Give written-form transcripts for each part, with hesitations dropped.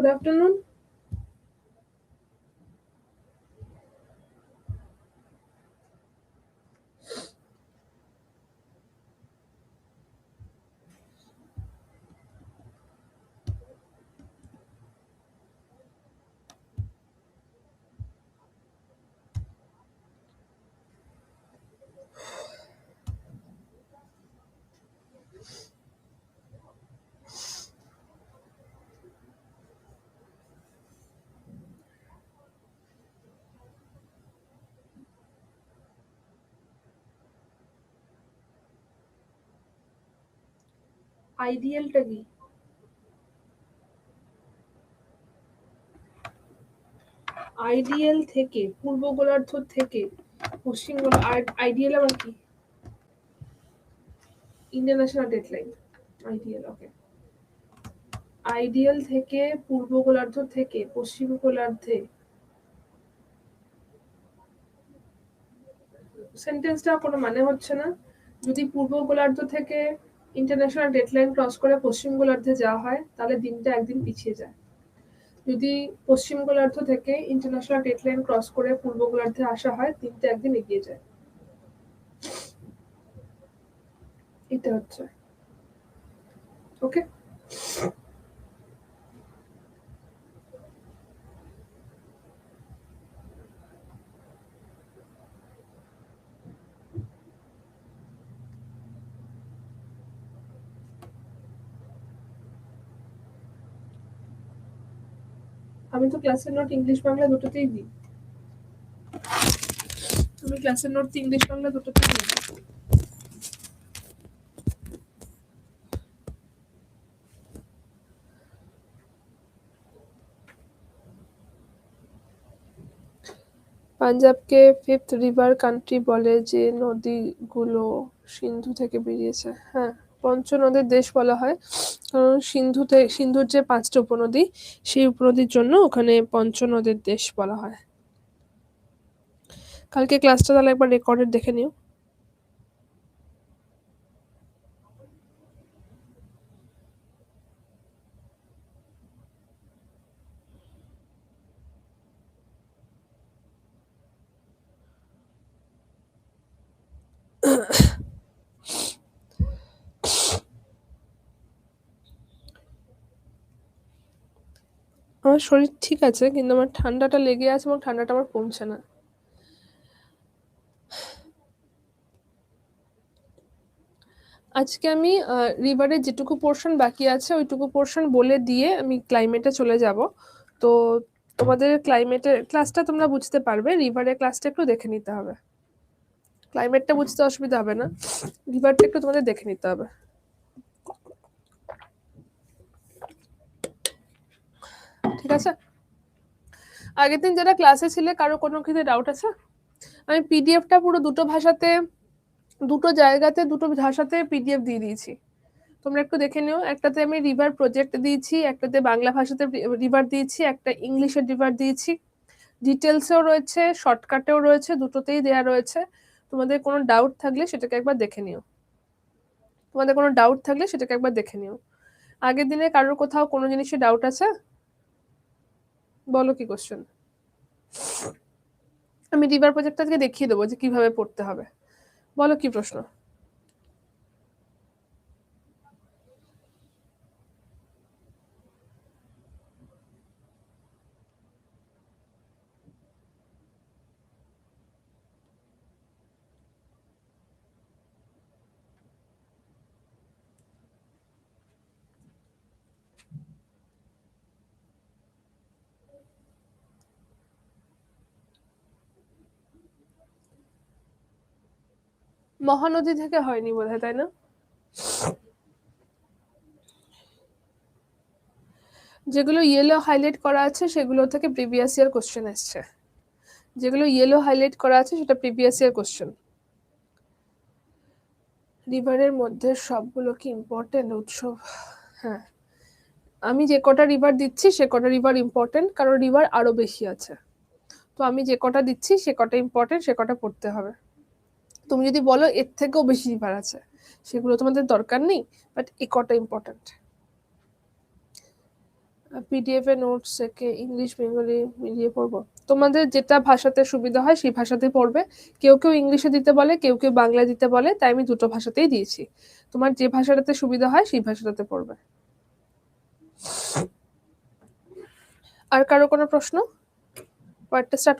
Good afternoon. আইডিয়ালটা কি? Ideal থেকে পূর্ব গোলার্ধ থেকে পশ্চিম গোলার্ধ আইডিয়াল আবার কি? International deadline. আইডিয়াল, ওকে। আইডিয়াল থেকে পূর্ব গোলার্ধ থেকে পশ্চিম গোলার্ধে সেন্টেন্সটা কোনো মানে হচ্ছে না। যদি পূর্ব গোলার্ধ থেকে ইন্টারন্যাশনাল ডেডলাইন ক্রস করে পশ্চিম গোলার্ধে যাওয়া হয় তাহলে দিনটা একদিন পিছিয়ে যায়। যদি পশ্চিম গোলার্ধ থেকে ইন্টারন্যাশনাল ডেডলাইন ক্রস করে পূর্ব গোলার্ধে আসা হয় দিনটা একদিন এগিয়ে যায়। এটা হচ্ছে ওকে। আমি তো ক্লাসের নোট ইংলিশ বাংলা দুটোতেই দিই। আমি ক্লাসের নোট ইংলিশ বাংলা দুটোতেই দিই। পাঞ্জাবকে ফিফথ রিভার কান্ট্রি বলে যে নদীগুলো সিন্ধু থেকে বেরিয়েছে। হ্যাঁ, পঞ্চনদের দেশ বলা হয় কারণ সিন্ধুর যে 5টা উপনদী সেই উপনদীর জন্য ওখানে পঞ্চনদের দেশ বলা হয়। কালকে ক্লাসটা তাহলে একবার রেকর্ডেড দেখে নিও। আমার শরীর ঠিক আছে কিন্তু আমার ঠান্ডাটা লেগে আছে এবং ঠান্ডাটা আমার কমছে না। আজকে আমি রিভারের যেটুকু পোর্শন বাকি আছে ওইটুকু পোর্শন বলে দিয়ে আমি ক্লাইমেটে চলে যাব। তো তোমাদের ক্লাইমেটের ক্লাসটা তোমরা বুঝতে পারবে, রিভারের ক্লাসটা একটু দেখে নিতে হবে। ক্লাইমেটটা বুঝতে অসুবিধা হবে না, রিভারটা একটু তোমাদের দেখে নিতে হবে। ঠিক আছে? আগের দিন যারা ক্লাসে ছিলে কারো কোনো কিছু ডাউট আছে? আমি পিডিএফটা পুরো দুটো জায়গাতে দুটো ভাষাতে পিডিএফ দিয়ে দিয়েছি, তোমরা একটু দেখে নিও। একটাতে আমি রিভার প্রজেক্ট দিয়েছি, একটাতে বাংলা ভাষাতে রিভার দিয়েছি, একটা ইংলিশের রিভার দিয়েছি। ডিটেলসেও রয়েছে, শর্টকাটেও রয়েছে, দুটোতেই দেয়া রয়েছে। তোমাদের কোনো ডাউট থাকলে সেটাকে একবার দেখে নিও। আগের দিনে কারোর কোথাও কোনো জিনিসে ডাউট আছে? বলো কি কোশ্চেন। আমি রিভার প্রজেক্ট আজকে দেখিয়ে দেবো যে কিভাবে পড়তে হবে। বলো কি প্রশ্ন। মহানদী থেকে হয়নি বোধহয়, তাই না? যেগুলো ইয়েলো হাইলাইট করা আছে সেগুলো থেকে প্রিভিয়াস ইয়ার কোশ্চেন এসছে। যেগুলো ইয়েলো হাইলাইট করা আছে সেটা প্রিভিয়াস ইয়ার কোশ্চেন। রিভারের মধ্যে সবগুলো কি ইম্পর্টেন্ট উৎসব? হ্যাঁ, আমি যে কটা রিভার দিচ্ছি সে কটা রিভার ইম্পর্টেন্ট, কারণ রিভার আরো বেশি আছে। তো আমি যে কটা দিচ্ছি সে কটা ইম্পর্টেন্ট, সে কটা পড়তে হবে। তুমি যদি বলো এর থেকেও বেশি রিভার আছে, সেগুলো তোমাদের দরকার নেই, বাট এ কটা ইম্পর্টেন্ট। পিডিএফ এ নোটস থেকে ইংলিশ বেঙ্গলি মিলিয়ে পড়বো, তোমাদের যেটা ভাষাতে সুবিধা হয় সেই ভাষাতে পড়বে। কেউ কেউ ইংলিশে দিতে বলে, কেউ কেউ বাংলা দিতে বলে, তাই আমি দুটো ভাষাতেই দিয়েছি। তোমার যে ভাষাটাতে সুবিধা হয় সেই ভাষাটাতে পড়বে। আর কারো কোনো প্রশ্ন? পরেরটা স্টার্ট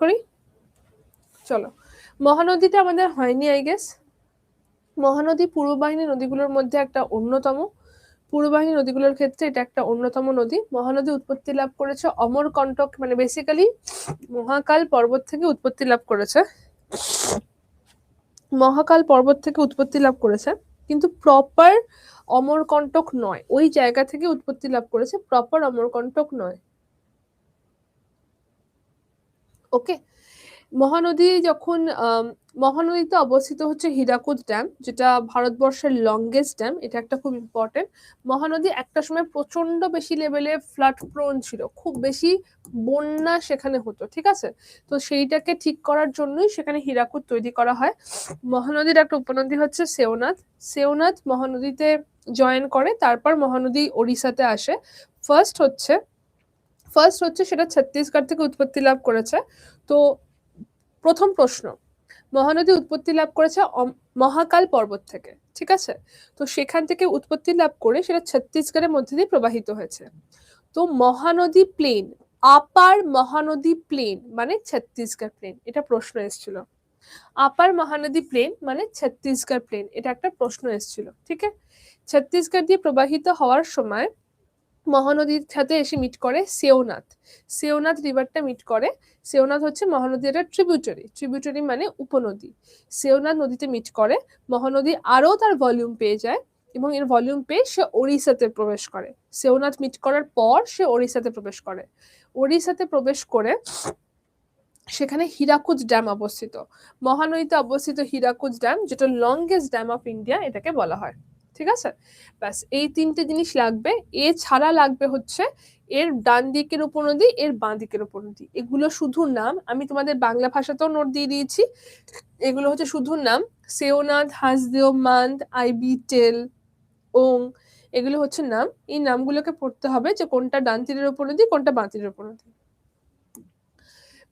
করি। চলো, মহানদীটা আমাদের হয়নি আই গেস। মহানদী পূর্ব বাহিনী নদীগুলোর মধ্যে একটা অন্যতম। পূর্ববাহিনী নদীগুলোর ক্ষেত্রে এটা একটা অন্যতম নদী। মহানদী উৎপত্তি লাভ করেছে অমরকণ্টক, মানে বেসিক্যালি মহাকাল পর্বত থেকে উৎপত্তি লাভ করেছে। মহাকাল পর্বত থেকে উৎপত্তি লাভ করেছে, কিন্তু প্রপার অমরকণ্টক নয়। ওই জায়গা থেকে উৎপত্তি লাভ করেছে, প্রপার অমরকণ্টক নয়। ওকে, মহানদী যখন মহানদীতে অবস্থিত হচ্ছে হীরাকুদ ড্যাম, যেটা ভারতবর্ষের লংগেস্ট ড্যাম। এটা একটা খুব ইম্পর্টেন্ট। মহানদী একটা সময় প্রচন্ড বেশি লেভেলে ফ্লাড প্রোন ছিল, খুব বেশি বন্যা সেখানে হতো, ঠিক আছে। তো সেইটাকে ঠিক করার জন্যই সেখানে হীরাকুদ তৈরি করা হয়। মহানদীর একটা উপনদী হচ্ছে সেওনাথ। সেওনাথ মহানদীতে জয়েন করে, তারপর মহানদী ওড়িশাতে আসে। ফার্স্ট হচ্ছে সেটা ছত্তিশগড় থেকে উৎপত্তি লাভ করেছে। তো প্রথম প্রশ্ন, মহানদী উৎপত্তি লাভ করেছে মহাকাল পর্বত থেকে, ঠিক আছে। তো সেখান থেকে উৎপত্তি লাভ করে সেটা ছত্তিশগড়ের মধ্যে দিয়ে প্রবাহিত হয়েছে। তো মহানদী প্লেন, আপার মহানদী প্লেন মানে ছত্তিশগড় প্লেন, এটা প্রশ্ন এসেছিল। আপার মহানদী প্লেন মানে ছত্তিশগড় প্লেন, এটা একটা প্রশ্ন এসেছিল, ঠিক আছে। ছত্তিশগড় দিয়ে প্রবাহিত হওয়ার সময় মহানদীর সাথে এসে মিট করে সেওনাথ রিভারটা মিট করে। সেওনাথ হচ্ছে মহানদীর একটা ট্রিবিউটারি মানে উপনদী। সেওনাথ নদীতে মিট করে, মহানদী আরো তার ভলিউম পেয়ে যায়, এবং এর ভলিউম পেয়ে সে ওড়িশাতে প্রবেশ করে। সেওনাথ মিট করার পর সে ওড়িশাতে প্রবেশ করে। ওড়িশাতে প্রবেশ করে সেখানে হীরাকুদ ড্যাম অবস্থিত। মহানদীতে অবস্থিত হীরাকুদ ড্যাম, যেটা লংগেস্ট ড্যাম অফ ইন্ডিয়া, এটাকে বলা হয়, ঠিক আছে। ব্যাস এই তিনটে জিনিস লাগবে। এছাড়া লাগবে হচ্ছে এর ডান দিকের উপনদী, এর বাঁ দিকের উপনদী। এগুলো শুধু নাম, আমি তোমাদের বাংলা ভাষাতেও নোট দিয়ে দিয়েছি। এগুলো হচ্ছে শুধু নাম। সেওনাথ, হাসদেও, মান্দ, আইবি, টেল, ওং, এগুলো হচ্ছে নাম। এই নামগুলোকে পড়তে হবে যে কোনটা ডান তীরের উপনদী, কোনটা বাঁ তীরের উপনদী।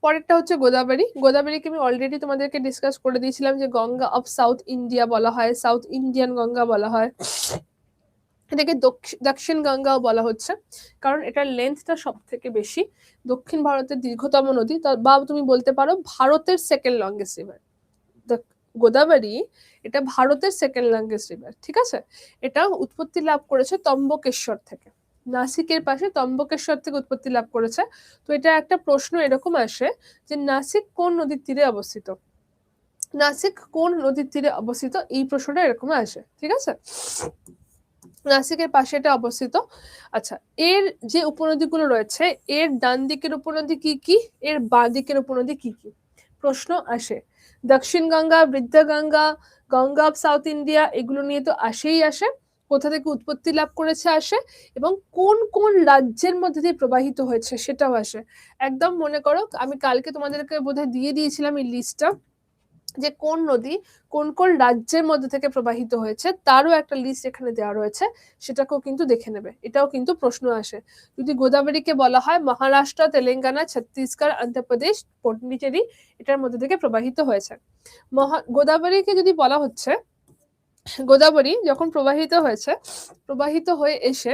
পরেরটা হচ্ছে গোদাবরী। গোদাবরীকে আমি অলরেডি তোমাদেরকে ডিসকাস করে দিয়েছিলাম যে গঙ্গা অফ সাউথ ইন্ডিয়া বলা হয়, সাউথ ইন্ডিয়ান গঙ্গা বলা হয়, এটাকে দক্ষিণ গঙ্গাও বলা হচ্ছে, কারণ এটার লেন্থটা সব থেকে বেশি। দক্ষিণ ভারতের দীর্ঘতম নদী, বা তুমি বলতে পারো ভারতের সেকেন্ড লংগেস্ট রিভার। গোদাবরী এটা ভারতের সেকেন্ড লংগেস্ট রিভার, ঠিক আছে। এটা উৎপত্তি লাভ করেছে ত্রম্বকেশ্বর থেকে, নাসিকের পাশে ত্রম্বকেশ্বর থেকে উৎপত্তি লাভ করেছে। তো এটা একটা প্রশ্ন এরকম আসে যে নাসিক কোন নদীর তীরে অবস্থিত, নাসিক কোন নদীর তীরে অবস্থিত, এই প্রশ্নটা এরকম আসে, ঠিক আছে। নাসিকের পাশে এটা অবস্থিত। আচ্ছা, এর যে উপনদীগুলো রয়েছে, এর ডান দিকের উপনদী কি কি, এর বাঁ দিকের উপনদী কি কি, প্রশ্ন আসে। দক্ষিণ গঙ্গা, বৃদ্ধ Ganga, Ganga of south India, এগুলো নিয়ে তো আসে। কোথা থেকে উৎপত্তি লাভ করেছে আসে, এবং কোন কোন রাজ্যের মধ্যে দিয়ে প্রবাহিত হয়েছে সেটাও আসে। একদম মনে করো আমি কালকে তোমাদেরকে বোধহয় দিয়ে দিয়েছিলাম এই লিস্টটা, যে কোন নদী কোন কোন রাজ্যের মধ্যে থেকে প্রবাহিত হয়েছে, তারও একটা লিস্ট এখানে দেওয়া রয়েছে, সেটাকেও কিন্তু দেখে নেবে। এটাও কিন্তু প্রশ্ন আসে। যদি গোদাবরীকে বলা হয় মহারাষ্ট্র, তেলেঙ্গানা, ছত্তিশগড়, অন্ধ্রপ্রদেশ, পন্ডিচেরি, এটার মধ্যে থেকে প্রবাহিত হয়েছে। গোদাবরীকে যদি বলা হচ্ছে, গোদাবরী যখন প্রবাহিত হয়ে এসে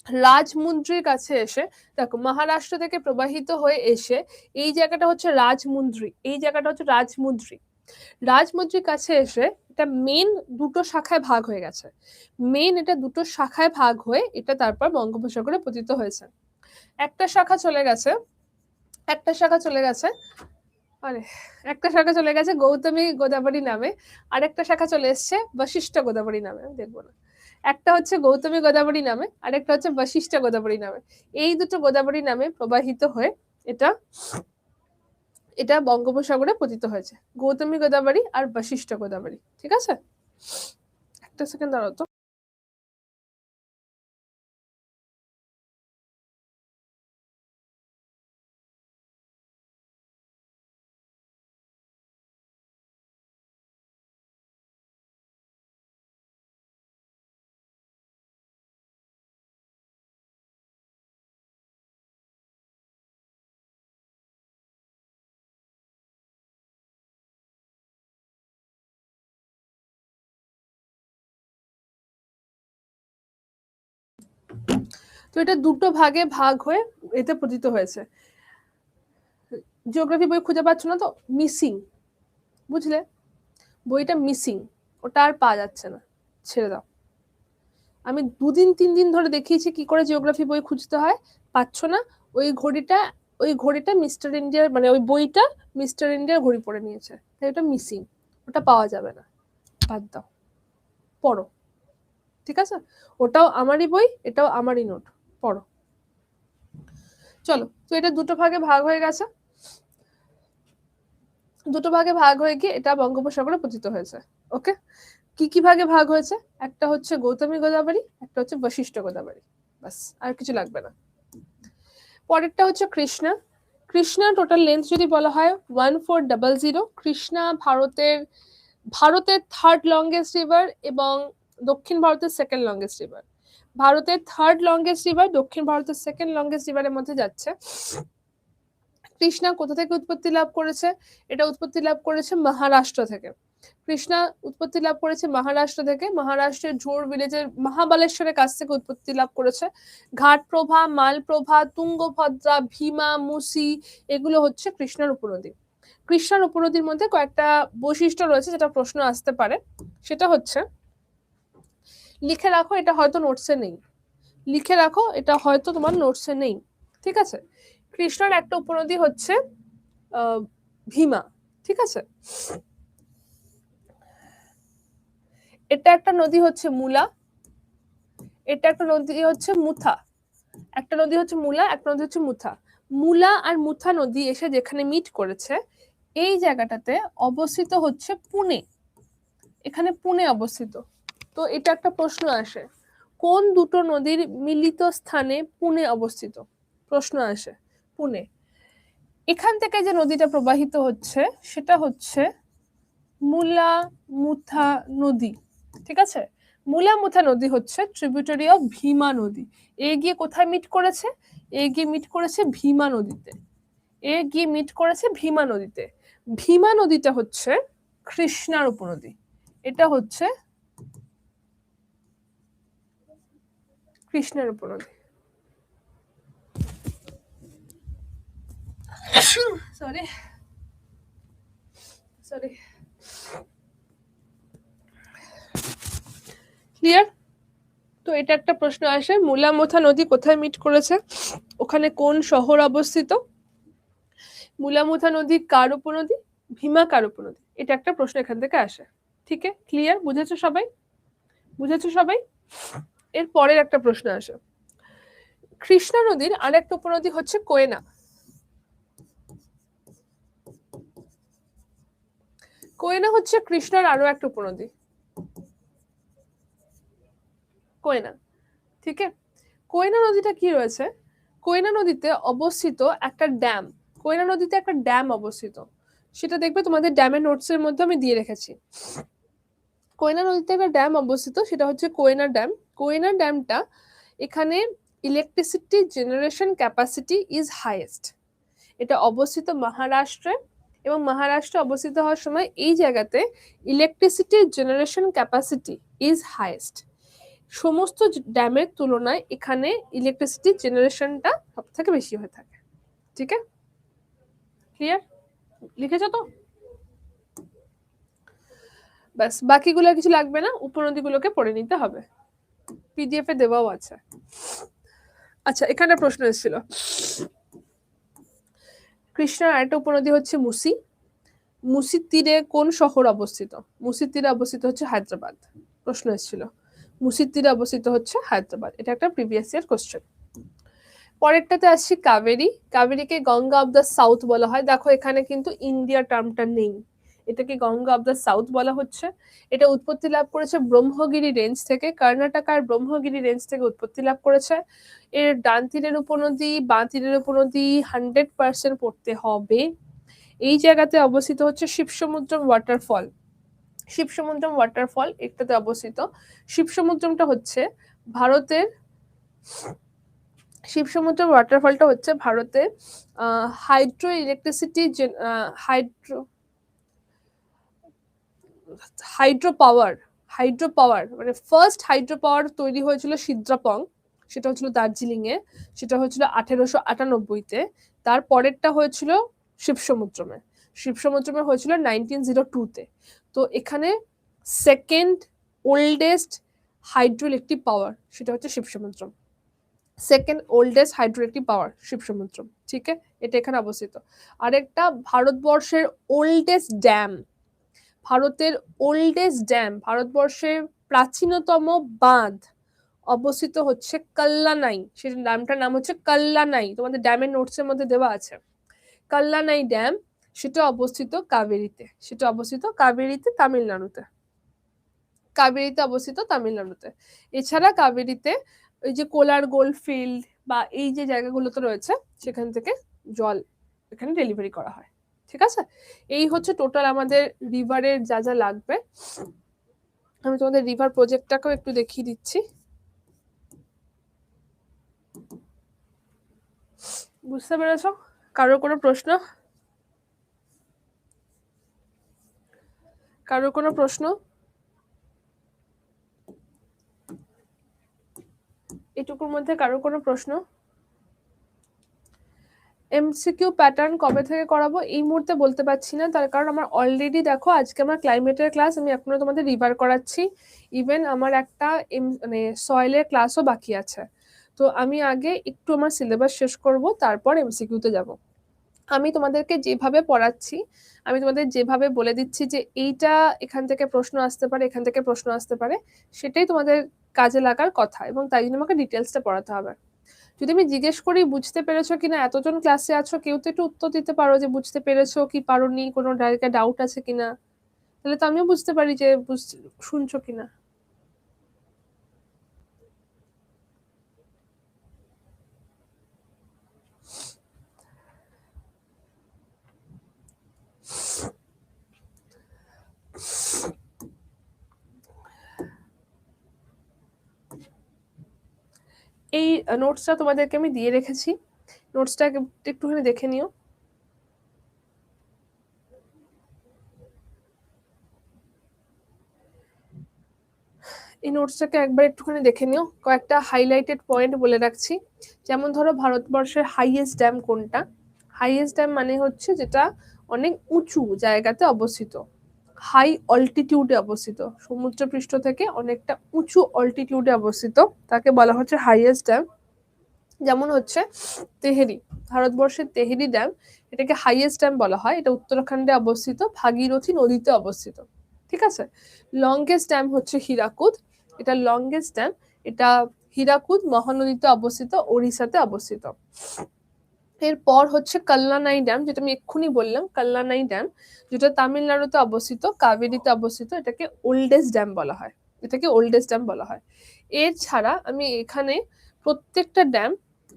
রাজমুন্দ্রির কাছে এসে, দেখো মহারাষ্ট্র থেকে প্রবাহিত হয়ে এসে এই জায়গাটা হচ্ছে রাজমুন্দ্রি, এই জায়গাটা হচ্ছে রাজমুন্দ্রির কাছে এসে এটা মেন দুটো শাখায় ভাগ হয়ে গেছে। এটা দুটো শাখায় ভাগ হয়ে এটা তারপর বঙ্গোপসাগরে পতিত হয়েছে। একটা শাখা চলে গেছে আরে একটা শাখা চলে গেছে গৌতমী গোদাবরী নামে, আর একটা শাখা চলে এসছে বশিষ্ঠ গোদাবরী নামে। আমি দেখবো না, একটা হচ্ছে গৌতমী গোদাবরী নামে, আরেকটা হচ্ছে বশিষ্ঠ গোদাবরী নামে। এই দুটো গোদাবরী নামে প্রবাহিত হয়ে এটা এটা বঙ্গোপসাগরে পতিত হয়েছে, গৌতমী গোদাবরী আর বশিষ্ঠ গোদাবরী, ঠিক আছে। একটা সেকেন্ড দাঁড়াও তো। তো এটা দুটো ভাগে ভাগ হয়ে এতে পতিত হয়েছে। জিওগ্রাফি বই খুঁজে পাচ্ছ না তো, মিসিং, বুঝলে, বইটা মিসিং, ওটা আর পাওয়া যাচ্ছে না, ছেড়ে দাও। আমি 2-3 দিন ধরে দেখিয়েছি কি করে জিওগ্রাফি বই খুঁজতে হয়, পাচ্ছ না। ওই ঘড়িটা মিস্টার ইন্ডিয়ার, মানে ওই বইটা মিস্টার ইন্ডিয়ার ঘড়ি পরে নিয়েছে, তাই ওটা মিসিং, ওটা পাওয়া যাবে না, বাদ দাও, পড়ো, ঠিক আছে? ওটাও আমারই বই, এটাও আমারই নোট, পড়ো। চলো, তো এটা দুটো ভাগে ভাগ হয়ে গেছে, দুটো ভাগে ভাগ হয়ে গিয়ে এটা বঙ্গোপসাগরে পতিত হয়েছে। ওকে, কি কি ভাগে ভাগ হয়েছে? একটা হচ্ছে গৌতমী গোদাবরী, একটা হচ্ছে বশিষ্ঠ গোদাবরী, বাস, আর কিছু লাগবে না। পরেরটা হচ্ছে কৃষ্ণা। কৃষ্ণা টোটাল লেন্থ যদি বলা হয় 1400। কৃষ্ণা ভারতের থার্ড লংগেস্ট রিভার এবং দক্ষিণ ভারতের সেকেন্ড লংগেস্ট রিভার। ভারতের থার্ড লংগেস্ট রিভার, দক্ষিণ ভারতের সেকেন্ড লংগেস্ট রিভারের মধ্যে যাচ্ছে। কৃষ্ণা কোথা থেকে উৎপত্তি লাভ করেছে? এটা উৎপত্তি লাভ করেছে মহারাষ্ট্র থেকে। কৃষ্ণা উৎপত্তি লাভ করেছে মহারাষ্ট্র থেকে, মহারাষ্ট্রের ঝোর ভিলেজের মহাবালেশ্বরের কাছ থেকে উৎপত্তি লাভ করেছে। ঘাটপ্রভা, মালপ্রভা, তুঙ্গভদ্রা, ভীমা, মুসি, এগুলো হচ্ছে কৃষ্ণার উপনদী। কৃষ্ণার উপনদীর মধ্যে কয়েকটা বৈশিষ্ট্য রয়েছে যেটা প্রশ্ন আসতে পারে, সেটা হচ্ছে, লিখে রাখো, এটা হয়তো নোটসে নেই, লিখে রাখো, এটা হয়তো তোমার নোটসে নেই, ঠিক আছে? কৃষ্ণার একটা উপনদী হচ্ছে ভীমা, ঠিক আছে? এটা একটা নদী হচ্ছে মুলা, এটা একটা নদী হচ্ছে মুথা, একটা নদী হচ্ছে মুলা, একটা নদী হচ্ছে মুথা। মুলা আর মুথা নদী এসে যেখানে মিট করেছে, এই জায়গাটাতে অবস্থিত হচ্ছে পুনে, এখানে পুনে অবস্থিত। তো এটা একটা প্রশ্ন আসে, কোন দুটো নদীর মিলিত স্থানে পুনে অবস্থিত? প্রশ্ন আসে, পুনে। এখান থেকে যে নদীটা প্রবাহিত হচ্ছে সেটা হচ্ছে মুলা মুথা নদী, ঠিক আছে? মুলা মুথা নদী হচ্ছে ট্রিবিউটারি অফ ভীমা নদী। এ গিয়ে কোথায় মিট করেছে? এ গিয়ে মিট করেছে ভীমা নদীতে, এ গিয়ে মিট করেছে ভীমা নদীতে। ভীমা নদীটা হচ্ছে কৃষ্ণার উপনদী, এটা হচ্ছে কৃষ্ণার উপনদী। Sorry sorry, clear? তো এটা একটা প্রশ্ন আসে, মুলামুথা নদী কোথায় মিট করেছে, ওখানে কোন শহর অবস্থিত, মুলামুথা নদী কার উপনদী, ভীমা কার উপনদী, এটা একটা প্রশ্ন এখান থেকে আসে। ঠিক আছে, ক্লিয়ার? বুঝেছো সবাই? বুঝেছো সবাই? এর পরের একটা প্রশ্ন আসে, কৃষ্ণা নদীর আরেকটা উপনদী হচ্ছে কোয়েনা। কোয়েনা হচ্ছে কৃষ্ণার আরো একটা উপনদী, কোয়েনা, ঠিক আছে? কোয়েনা নদীটা কি রয়েছে? কোয়েনা নদীতে অবস্থিত একটা ড্যাম, কোয়েনা নদীতে একটা ড্যাম অবস্থিত, সেটা দেখবে তোমাদের ড্যামের নোটস এর মধ্যে আমি দিয়ে রেখেছি। কোয়েনা নদীতে একটা ড্যাম অবস্থিত, সেটা হচ্ছে কোয়েনা ড্যাম। কোয়েনা ড্যামটা, এখানে electricity generation capacity is highest. এটা অবস্থিত মহারাষ্ট্রে, এবং মহারাষ্ট্রে অবস্থিত হওয়ার সময় এই জায়গাতে electricity generation capacity is highest. সমস্ত ড্যামের তুলনায় এখানে ইলেকট্রিসিটি জেনারেশনটা সব থেকে বেশি হয়ে থাকে। ঠিক আছে, ক্লিয়ার? লিখেছো তো? ব্যাস, বাকিগুলো কিছু লাগবে না, উপনদীগুলোকে পড়ে নিতে হবে, পিডিএফ এ দেওয়াও আছে। আচ্ছা, এখানে প্রশ্ন এসেছিল, কৃষ্ণার আরেকটা উপনদী হচ্ছে মুসি, মুসির তীরে কোন শহর অবস্থিত? মুসির তীরে অবস্থিত হচ্ছে হায়দ্রাবাদ। প্রশ্ন এসেছিল, মুসির তীরে অবস্থিত হচ্ছে হায়দ্রাবাদ, এটা একটা প্রিভিয়াস ইয়ার কোশ্চেন। পরেরটাতে আসছি কাবেরী। কাবেরীকে গঙ্গা অফ দ্য সাউথ বলা হয়। দেখো এখানে কিন্তু ইন্ডিয়া টার্মটা নেই, এটাকে গঙ্গা অফ দ্য সাউথ বলা হচ্ছে। এটা উৎপত্তি লাভ করেছে ব্রহ্মগিরি রেঞ্জ থেকে, কর্ণাটকার ব্রহ্মগিরি রেঞ্জ থেকে উৎপত্তি লাভ করেছে। এর ডান তীরের উপনদী, বাঁ তীরের উপনদী 100% পড়তে হবে। এই জায়গাতে অবস্থিত হচ্ছে শিবসমুদ্রম ওয়াটারফল। শিবসমুদ্রম ওয়াটারফল একটাতে অবস্থিত। শিবসমুদ্রমটা হচ্ছে ভারতের, শিবসমুদ্রম ওয়াটারফলটা হচ্ছে ভারতের হাইড্রো ইলেকট্রিসিটি হাইড্রো পাওয়ার মানে ফার্স্ট হাইড্রো পাওয়ার তৈরি হয়েছিল সিদ্রাপং, সেটা হচ্ছিল দার্জিলিং এ, সেটা হচ্ছিল 1898-তে। তার পরেরটা হয়েছিল শিবসমুদ্রমে, শিবসমুদ্রমে হয়েছিল 1902-তে। তো এখানে সেকেন্ড ওল্ডেস্ট হাইড্রোইলেকট্রিক পাওয়ার সেটা হচ্ছে শিবসমুদ্রম, সেকেন্ড ওল্ডেস্ট হাইড্রোইলেকট্রিক পাওয়ার শিবসমুদ্রম, ঠিক আছে, এটা এখানে অবস্থিত। আরেকটা ভারতবর্ষের ওল্ডেস্ট ড্যাম, ভারতের ওল্ডেস্ট ড্যাম, ভারতবর্ষের প্রাচীনতম বাঁধ অবস্থিত হচ্ছে কল্লানাই, সেই ড্যামটার নাম হচ্ছে কল্লানাই, তোমাদের ড্যামের নোটস এর মধ্যে দেওয়া আছে। কল্লানাই ড্যাম, সেটা অবস্থিত কাবেরীতে, সেটা অবস্থিত কাবেরীতে, তামিলনাড়ুতে, কাবেরীতে অবস্থিত তামিলনাড়ুতে। এছাড়া কাবেরীতে ওই যে কোলার গোল্ড ফিল্ড বা এই যে জায়গাগুলোতে রয়েছে সেখান থেকে জল এখানে ডেলিভারি করা হয়, ঠিক আছে। এই হচ্ছে টোটাল আমাদের রিভারের যা যা লাগবে। আমি তোমাদের রিভার প্রজেক্টটাকেও একটু দেখিয়ে দিচ্ছি। বুঝতে পেরেছো? কারোর কোনো প্রশ্ন? কারোর কোনো প্রশ্ন? এটুকুর মধ্যে কারোর কোনো প্রশ্ন? এমসিকিউ প্যাটার্ন কবে থেকে করাবো এই মুহূর্তে বলতে পারছি না, তার কারণ আমার অলরেডি দেখো আজকে আমার ক্লাইমেটের ক্লাস, আমি এখনো তোমাদের রিভার করাচ্ছি, ইভেন আমার একটা মানে সয়েলের ক্লাসও বাকি আছে। তো আমি আগে একটু আমার সিলেবাস শেষ করব, তারপর এমসিকিউতে যাব। আমি তোমাদেরকে যেভাবে পড়াচ্ছি, আমি তোমাদের যেভাবে বলে দিচ্ছি যে এইটা এখান থেকে প্রশ্ন আসতে পারে, এখান থেকে প্রশ্ন আসতে পারে, সেটাই তোমাদের কাজে লাগার কথা, এবং তাই জন্য আমাকে ডিটেলসটা পড়াতে হবে। যদি আমি জিজ্ঞেস করি বুঝতে পেরেছো কিনা, এতজন ক্লাসে আছো, কেউ তো একটু উত্তর দিতে পারো যে বুঝতে পেরেছো কি পারোনি, কোনো জায়গায় ডাউট আছে কিনা, তাহলে তো আমিও বুঝতে পারি যে শুনছো কিনা। এই নোটসটা তোমাদেরকে আমি দিয়ে রেখেছি, নোটসটা একটুখানি দেখে নিও। এই নোটসটাকে একবার একটুখানি দেখে নিও, কয়েকটা হাইলাইটেড পয়েন্ট বলে রাখছি। যেমন ধরো ভারতবর্ষের হাইয়েস্ট ড্যাম কোনটা, হাইয়েস্ট ড্যাম মানে হচ্ছে যেটা অনেক উঁচু জায়গাতে অবস্থিত, হাই অল্টিটিউডে অবস্থিত, সমুদ্রপৃষ্ঠ থেকে অনেকটা উঁচু অল্টিটিউডে অবস্থিত, তাকে বলা হচ্ছে হাইয়েস্ট ড্যাম। যেমন হচ্ছে তেহেরি, ভারতবর্ষের তেহেরি ড্যাম, এটাকে হাইয়েস্ট ড্যাম বলা হয়, এটা উত্তরাখণ্ডে অবস্থিত, ভাগীরথী নদীতে অবস্থিত, ঠিক আছে। লংগেস্ট ড্যাম হচ্ছে হীরাকুদ, এটা লংগেস্ট ড্যাম, এটা হীরাকুদ মহানদীতে অবস্থিত, ওড়িশাতে অবস্থিত। এরপর হচ্ছে কল্লানাই ড্যাম, যেটা আমি এক্ষুনি বললাম, কল্লানাই ড্যাম, যেটা তামিলনাড়ুতে অবস্থিত, কাবেরীতে অবস্থিত, এটাকে ওল্ডেস্ট ড্যাম বলা হয়, এটাকে ওল্ডেস্ট ড্যাম বলা হয়। এর ছাড়া আমি এখানে প্রত্যেকটা ড্যাম,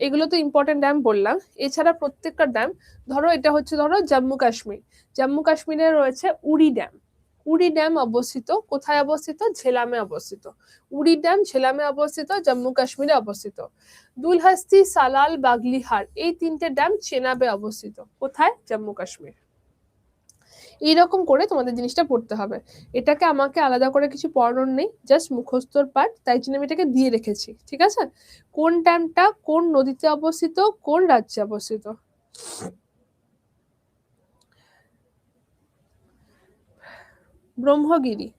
এগুলো তো ইম্পর্টেন্ট ড্যাম বললাম, এছাড়া প্রত্যেকটা ড্যাম, ধরো এটা হচ্ছে ধরো জম্মু কাশ্মীর, জম্মু কাশ্মীরে রয়েছে উড়ি ড্যাম, উড়ি ড্যাম অবস্থিত কোথায় অবস্থিত, ঝেলামে অবস্থিত, উড়ি ড্যাম ঝেলামে অবস্থিত, জম্মু কাশ্মীরে অবস্থিত। দুলহাস্তি, সালাল, বাগলিহার, এই তিনটে ড্যাম চেনাবে অবস্থিত, কোথায়, জম্মু কাশ্মীর। এইরকম করে তোমাদের জিনিসটা পড়তে হবে, এটাকে আমাকে আলাদা করে কিছু পড়ানোর নেই, জাস্ট মুখস্থর পাঠ, তাই জন্য আমি এটাকে দিয়ে রেখেছি, ঠিক আছে। কোন ড্যামটা কোন নদীতে অবস্থিত, কোন রাজ্যে অবস্থিত। ব্রহ্মগিরি,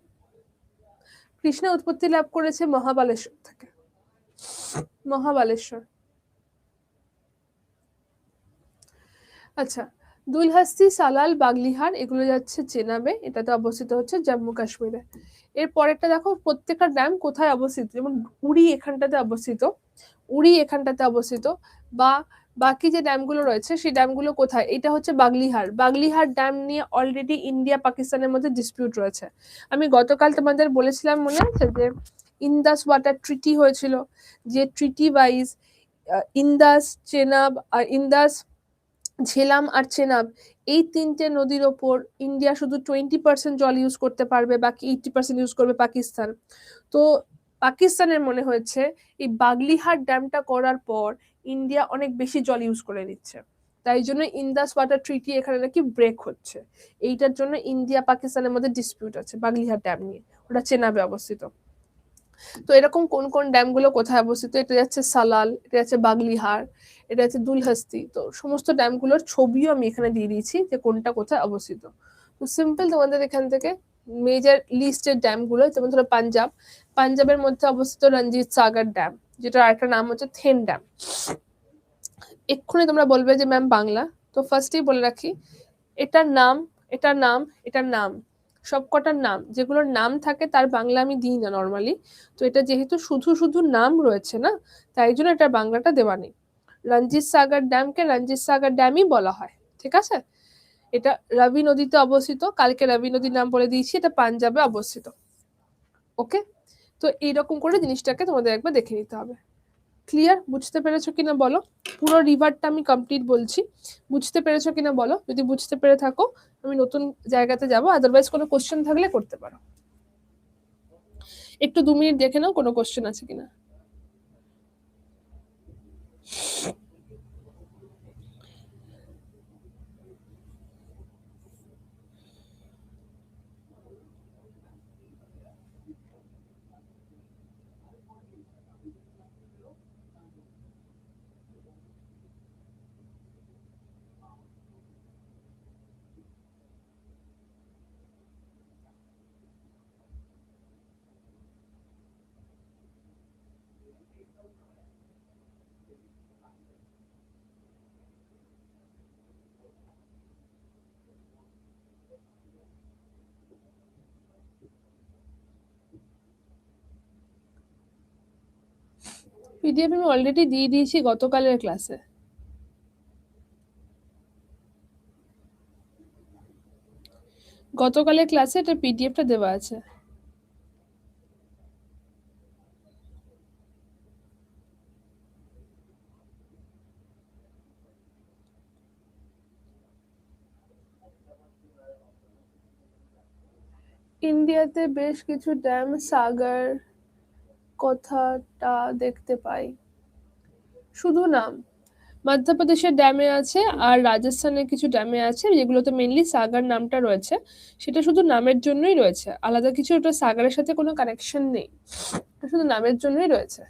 কৃষ্ণা উৎপত্তি লাভ করেছে মহাবালেশ্বর থেকে, মহাবালেশ্বর। আচ্ছা, দুলহাস্তি, সালাল, বাগলিহার, এগুলো যাচ্ছে চেনাবে, এটাতে অবস্থিত হচ্ছে জম্মু কাশ্মীরে। এর পরেরটা দেখো প্রত্যেকটা ড্যাম কোথায় অবস্থিত, যেমন উড়ি এখানটাতে অবস্থিত, উড়ি এখানটাতে অবস্থিত, বা বাকি যে ড্যামগুলো রয়েছে সেই ড্যামগুলো কোথায়, এটা হচ্ছে বাগলিহার, বাগলিহার ড্যাম নিয়ে অলরেডি ইন্ডিয়া পাকিস্তানের মধ্যে ডিসপিউট রয়েছে। আমি গতকাল তোমাদের বলেছিলাম মনে আছে যে ইন্দাস ওয়াটার ট্রিটি হয়েছিল, যে ট্রিটি ওয়াইজ ইন্দাস, চেনাব আর ইন্দাস, ঝেলাম আর চেনাব, এই তিনটে নদীর ওপর ইন্ডিয়া শুধু 20% জল ইউজ করতে পারবে, বাকি 80% ইউজ করবে পাকিস্তান। তো পাকিস্তানের মনে হয়েছে এই বাগলিহাট ড্যামটা করার পর ইন্ডিয়া অনেক বেশি জল ইউজ করে নিচ্ছে, তাই জন্য ইন্দাস ওয়াটার ট্রিটি এখানে নাকি ব্রেক হচ্ছে, এইটার জন্য ইন্ডিয়া পাকিস্তানের মধ্যে ডিসপিউট আছে বাগলিহাট ড্যাম নিয়ে, ওটা চেনাবে অবস্থিত। তো এরকম কোন কোন ড্যাম গুলো কোথায় অবস্থিত, এটা যাচ্ছে সালাল, এটা যাচ্ছে বাগলিহার, এটা যাচ্ছে দুলহাস্তি। তো সমস্ত ড্যাম গুলোর ছবিও আমি এখানে দিয়ে দিয়েছি যে কোনটা কোথায় অবস্থিত। তো সিম্পল তোমাদের এখান থেকে মেজর লিস্টের ড্যাম গুলো, যেমন ধরো পাঞ্জাব, পাঞ্জাবের মধ্যে অবস্থিত রঞ্জিত সাগর ড্যাম, যেটা আরেকটা নাম হচ্ছে থেন ড্যাম। এক্ষুনি তোমরা বলবে যে ম্যাম বাংলা, তো ফার্স্টেই বলে রাখি এটার নাম, এটার নাম, এটার নাম, সবকটার নাম যেগুলোর নাম থাকে তার বাংলা আমি দিই না নর্মালি। তো এটা যেহেতু শুধু শুধু নাম রয়েছে না, তাই জন্য এটা বাংলাটা দেওয়া নেই। রঞ্জিত সাগর ড্যামকে রঞ্জিত সাগর ড্যামই বলা হয়, ঠিক আছে। এটা রাবি নদীতে অবস্থিত, কালকে রাবি নদীর নাম বলে দিয়েছি, এটা পাঞ্জাবে অবস্থিত। ওকে, তো এইরকম করে জিনিসটাকে তোমাদের একবার দেখে নিতে হবে। ক্লিয়ার? বুঝতে পেরেছো কিনা বলো? পুরো রিভারটা আমি কমপ্লিট বলছি, বুঝতে পেরেছো কিনা বলো? যদি বুঝতে পেরে থাকো আমি নতুন জায়গাতে যাবো, আদারওয়াইজ কোনো কোশ্চেন থাকলে করতে পারো। একটু 2 মিনিট দেখে নাও কোনো কোশ্চেন আছে কিনা। পিডিএফ আমি অলরেডি দিয়ে দিয়েছি গতকালের ক্লাসে। গতকালের ক্লাসে এটা পিডিএফটা দেওয়া আছে। ইন্ডিয়াতে বেশ কিছু ড্যাম সাগর কথাটা দেখতে পাই, শুধু নাম। মধ্যপ্রদেশের ড্যামে আছে আর রাজস্থানের কিছু ড্যামে আছে যেগুলোতে মেনলি সাগর নামটা রয়েছে, সেটা শুধু নামের জন্যই রয়েছে, আলাদা কিছু ওটা সাগরের সাথে কোনো কানেকশন নেই, এটা শুধু নামের জন্যই রয়েছে।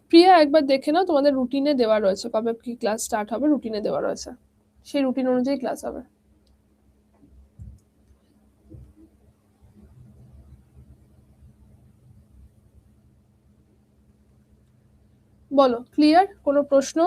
প্রিয়া একবার দেখে নাও, তোমাদের রুটিনে দেওয়া রয়েছে কবে কি ক্লাস স্টার্ট হবে, রুটিনে দেওয়া রয়েছে, সেই রুটিন অনুযায়ী ক্লাস হবে। বলো, ক্লিয়ার? কোনো প্রশ্ন?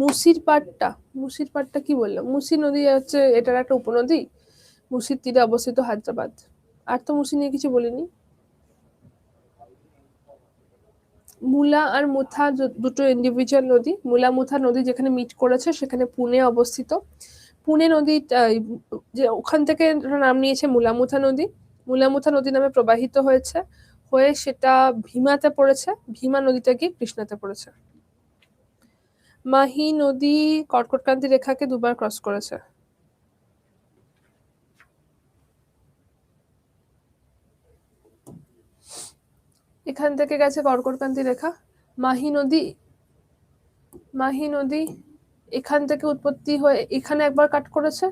মুসির পাটটা, মুসির পাটটা কি বললাম? মুসি নদী হচ্ছে এটার একটা উপনদী, মুসির তীরে অবস্থিত হায়দ্রাবাদ। আর তো মুসি নিয়ে কিছু বলিনি। মুলা আর মুথা দুটো ইন্ডিভিজুয়াল নদী, মুলা মুথা নদী যেখানে মিট করেছে সেখানে পুনে অবস্থিত। পুনে নদী যে ওখান থেকে নাম নিয়েছে মুলামুথা নদী, মুলামুথা নদী নামে প্রবাহিত হয়েছে, হয়ে সেটা ভীমাতে পড়েছে, ভীমা নদীটা গিয়ে কৃষ্ণাতে পড়েছে। মাহি নদী কর্কটক্রান্তি রেখাকে 2বার ক্রস করেছে। এখান থেকে গেছে কর্কটক্রান্তি রেখা। মাহি নদী, মাহি নদী এখান থেকে উৎপত্তি হয়ে এখানে একবার কাট করেছে,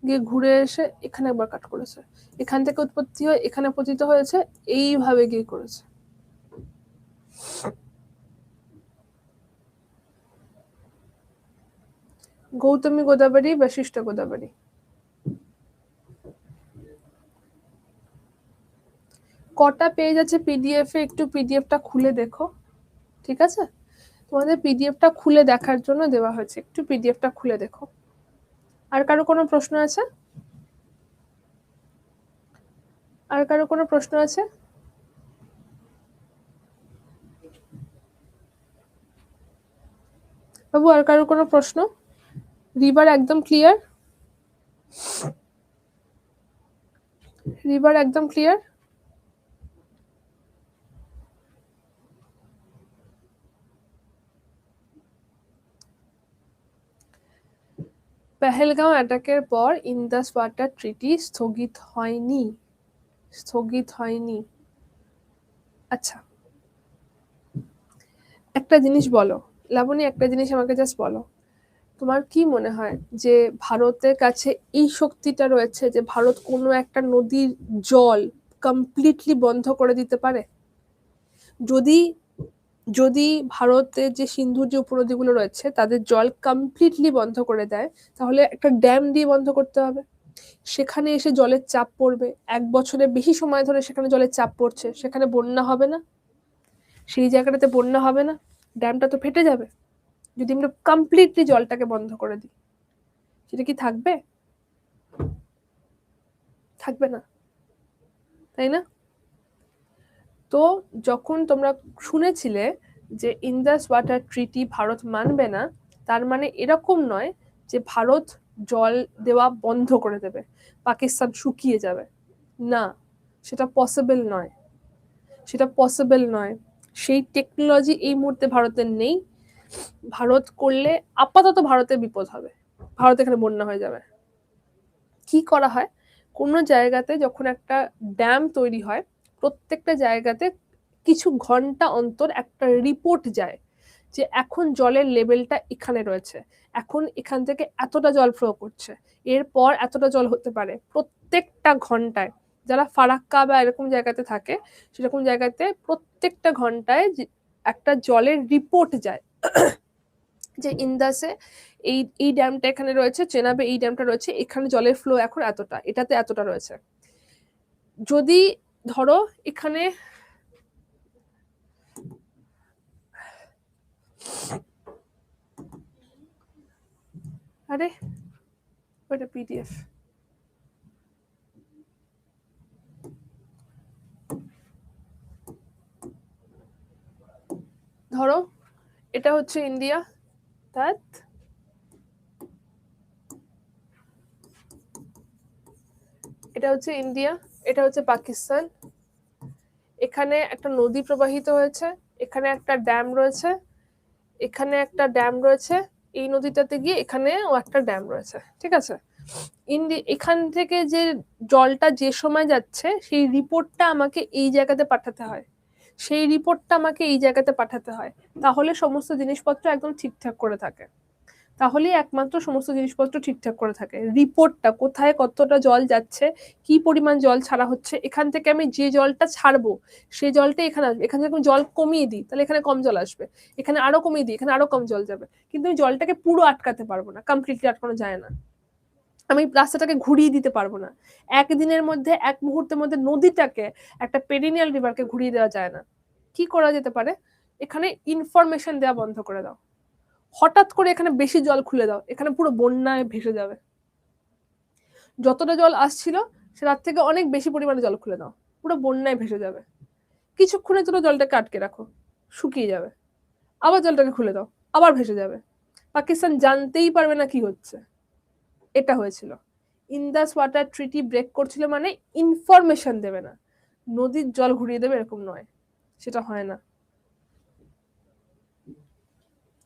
গিয়ে ঘুরে এসে এখানে একবার কাট করেছে, এখান থেকে উৎপত্তি হয়ে এখানে পতিত হয়েছে, এইভাবে গিয়ে করেছে। গৌতমী গোদাবরী, বশিষ্ঠ গোদাবরী। কটা পেজ আছে পিডিএফ এ, একটু পিডিএফটা খুলে দেখো, ঠিক আছে? তোমাদের পিডিএফটা খুলে দেখার জন্য দেওয়া হয়েছে, একটু পিডিএফটা খুলে দেখো। আর কারো কোনো প্রশ্ন আছে? আর কারো কোনো প্রশ্ন আছে? বাবু আর কারো কোনো প্রশ্ন? রিভার একদম ক্লিয়ার? রিভার একদম ক্লিয়ার? পেহেলগাঁও অ্যাটাকের পর ইন্দাস ওয়াটার ট্রিটি স্থগিত হয়নি। আচ্ছা, একটা জিনিস বলো লাবণী, একটা জিনিস আমাকে জাস্ট বলো, তোমার কি মনে হয় যে ভারতের কাছে এই শক্তিটা রয়েছে যে ভারত কোনো একটা নদীর জল কমপ্লিটলি বন্ধ করে দিতে পারে? যদি যদি ভারতের যে সিন্ধুর যে উপনদীগুলো রয়েছে তাদের জল কমপ্লিটলি বন্ধ করে দেয়, তাহলে একটা ড্যাম দিয়ে বন্ধ করতে হবে। সেখানে এসে জলের চাপ পড়বে, 1 বছরের বেশি সময় ধরে সেখানে জলের চাপ পড়ছে, সেখানে বন্যা হবে না? সেই জায়গাটাতে বন্যা হবে না? ড্যামটা তো ফেটে যাবে। যদি আমরা কমপ্লিটলি জলটাকে বন্ধ করে দিই, সেটা কি থাকবে? থাকবে না, তাই না? তো যখন তোমরা শুনেছিলে যে ইন্দাস ওয়াটার ট্রিটি ভারত মানবে না, তার মানে এরকম নয় যে ভারত জল দেওয়া বন্ধ করে দেবে, পাকিস্তান শুকিয়ে যাবে। না, সেটা পসিবল নয়, সেটা পসিবল নয়। সেই টেকনোলজি এই মুহূর্তে ভারতের নেই। ভারত করলে আপাতত ভারতের বিপদ হবে, ভারত এখানে বন্যা হয়ে যাবে। কি করা হয়, কোনো জায়গাতে যখন একটা ড্যাম তৈরি হয়, প্রত্যেকটা জায়গাতে কিছু ঘন্টা অন্তর একটা রিপোর্ট যায় যে এখন জলের লেভেলটা এখানে রয়েছে, এখন এখান থেকে এতটা জল ফ্লো করছে, এরপর এতটা জল হতে পারে। প্রত্যেকটা ঘন্টায়, যারা ফারাক্কা বা এরকম জায়গাতে থাকে, সেরকম জায়গাতে প্রত্যেকটা ঘন্টায় একটা জলের রিপোর্ট যায় যে ইন্দাসে এই এই ড্যামটা এখানে রয়েছে, চেনাবে এই ড্যামটা রয়েছে, এখানে জলের ফ্লো এখন এতটা, এটাতে এতটা রয়েছে। যদি ধরো এখানে আরে ওইটা পিডিএফ, ধরো এটা হচ্ছে ইন্ডিয়া, দ্যাট এটা হচ্ছে ইন্ডিয়া, এটা হচ্ছে পাকিস্তান। এখানে একটা নদী প্রবাহিত হয়েছে, এখানে একটা ড্যাম রয়েছে, এখানে একটা ড্যাম রয়েছে, এই নদীটাতে গিয়ে এখানেও একটা ড্যাম রয়েছে, ঠিক আছে? এখান থেকে যে জলটা যে সময় যাচ্ছে সেই রিপোর্টটা আমাকে এই জায়গাতে পাঠাতে হয়, সেই রিপোর্টটা আমাকে এই জায়গাতে পাঠাতে হয়, তাহলে সমস্ত জিনিসপত্র একদম ঠিকঠাক করে থাকে, তাহলে একমাত্র সমস্ত জিনিসপত্র ঠিকঠাক করে থাকে। রিপোর্টটা কোথায় কতটা জল যাচ্ছে, কি পরিমাণ জল ছাড়া হচ্ছে, এখান থেকে আমি যে জলটা ছাড়বো সেই জলটা এখানে আসবে, এখানে যদি আমি জল কমিয়ে দিই তাহলে এখানে কম জল আসবে, এখানে আরো কমিয়ে দিই এখানে আরো কম জল যাবে, কিন্তু আমি জলটাকে পুরো আটকাতে পারবো না, কমপ্লিটলি আটকানো যায় না। আমি রাস্তাটাকে ঘুরিয়ে দিতে পারবো না, একদিনের মধ্যে এক মুহূর্তের মধ্যে নদীটাকে, একটা পেরিনিয়াল রিভারকে ঘুরিয়ে দেওয়া যায় না। কি করা যেতে পারে, এখানে ইনফরমেশন দেওয়া বন্ধ করে দাও, হঠাৎ করে এখানে বেশি জল খুলে দাও, এখানে পুরো বন্যায় ভেসে যাবে। যতটা জল আসছিল তার থেকে অনেক বেশি পরিমাণে জল খুলে দাও, পুরো বন্যায় ভেসে যাবে। কিছুক্ষণের জন্য জলটাকে আটকে রাখো, শুকিয়ে যাবে, আবার জলটাকে খুলে দাও, আবার ভেসে যাবে, পাকিস্তান জানতেই পারবে না কি হচ্ছে। এটা হয়েছিল, ইন্দাস ওয়াটার ট্রিটি ব্রেক করছিল মানে ইনফরমেশন দেবে না, নদীর জল ঘুরিয়ে দেবে এরকম নয়, সেটা হয় না।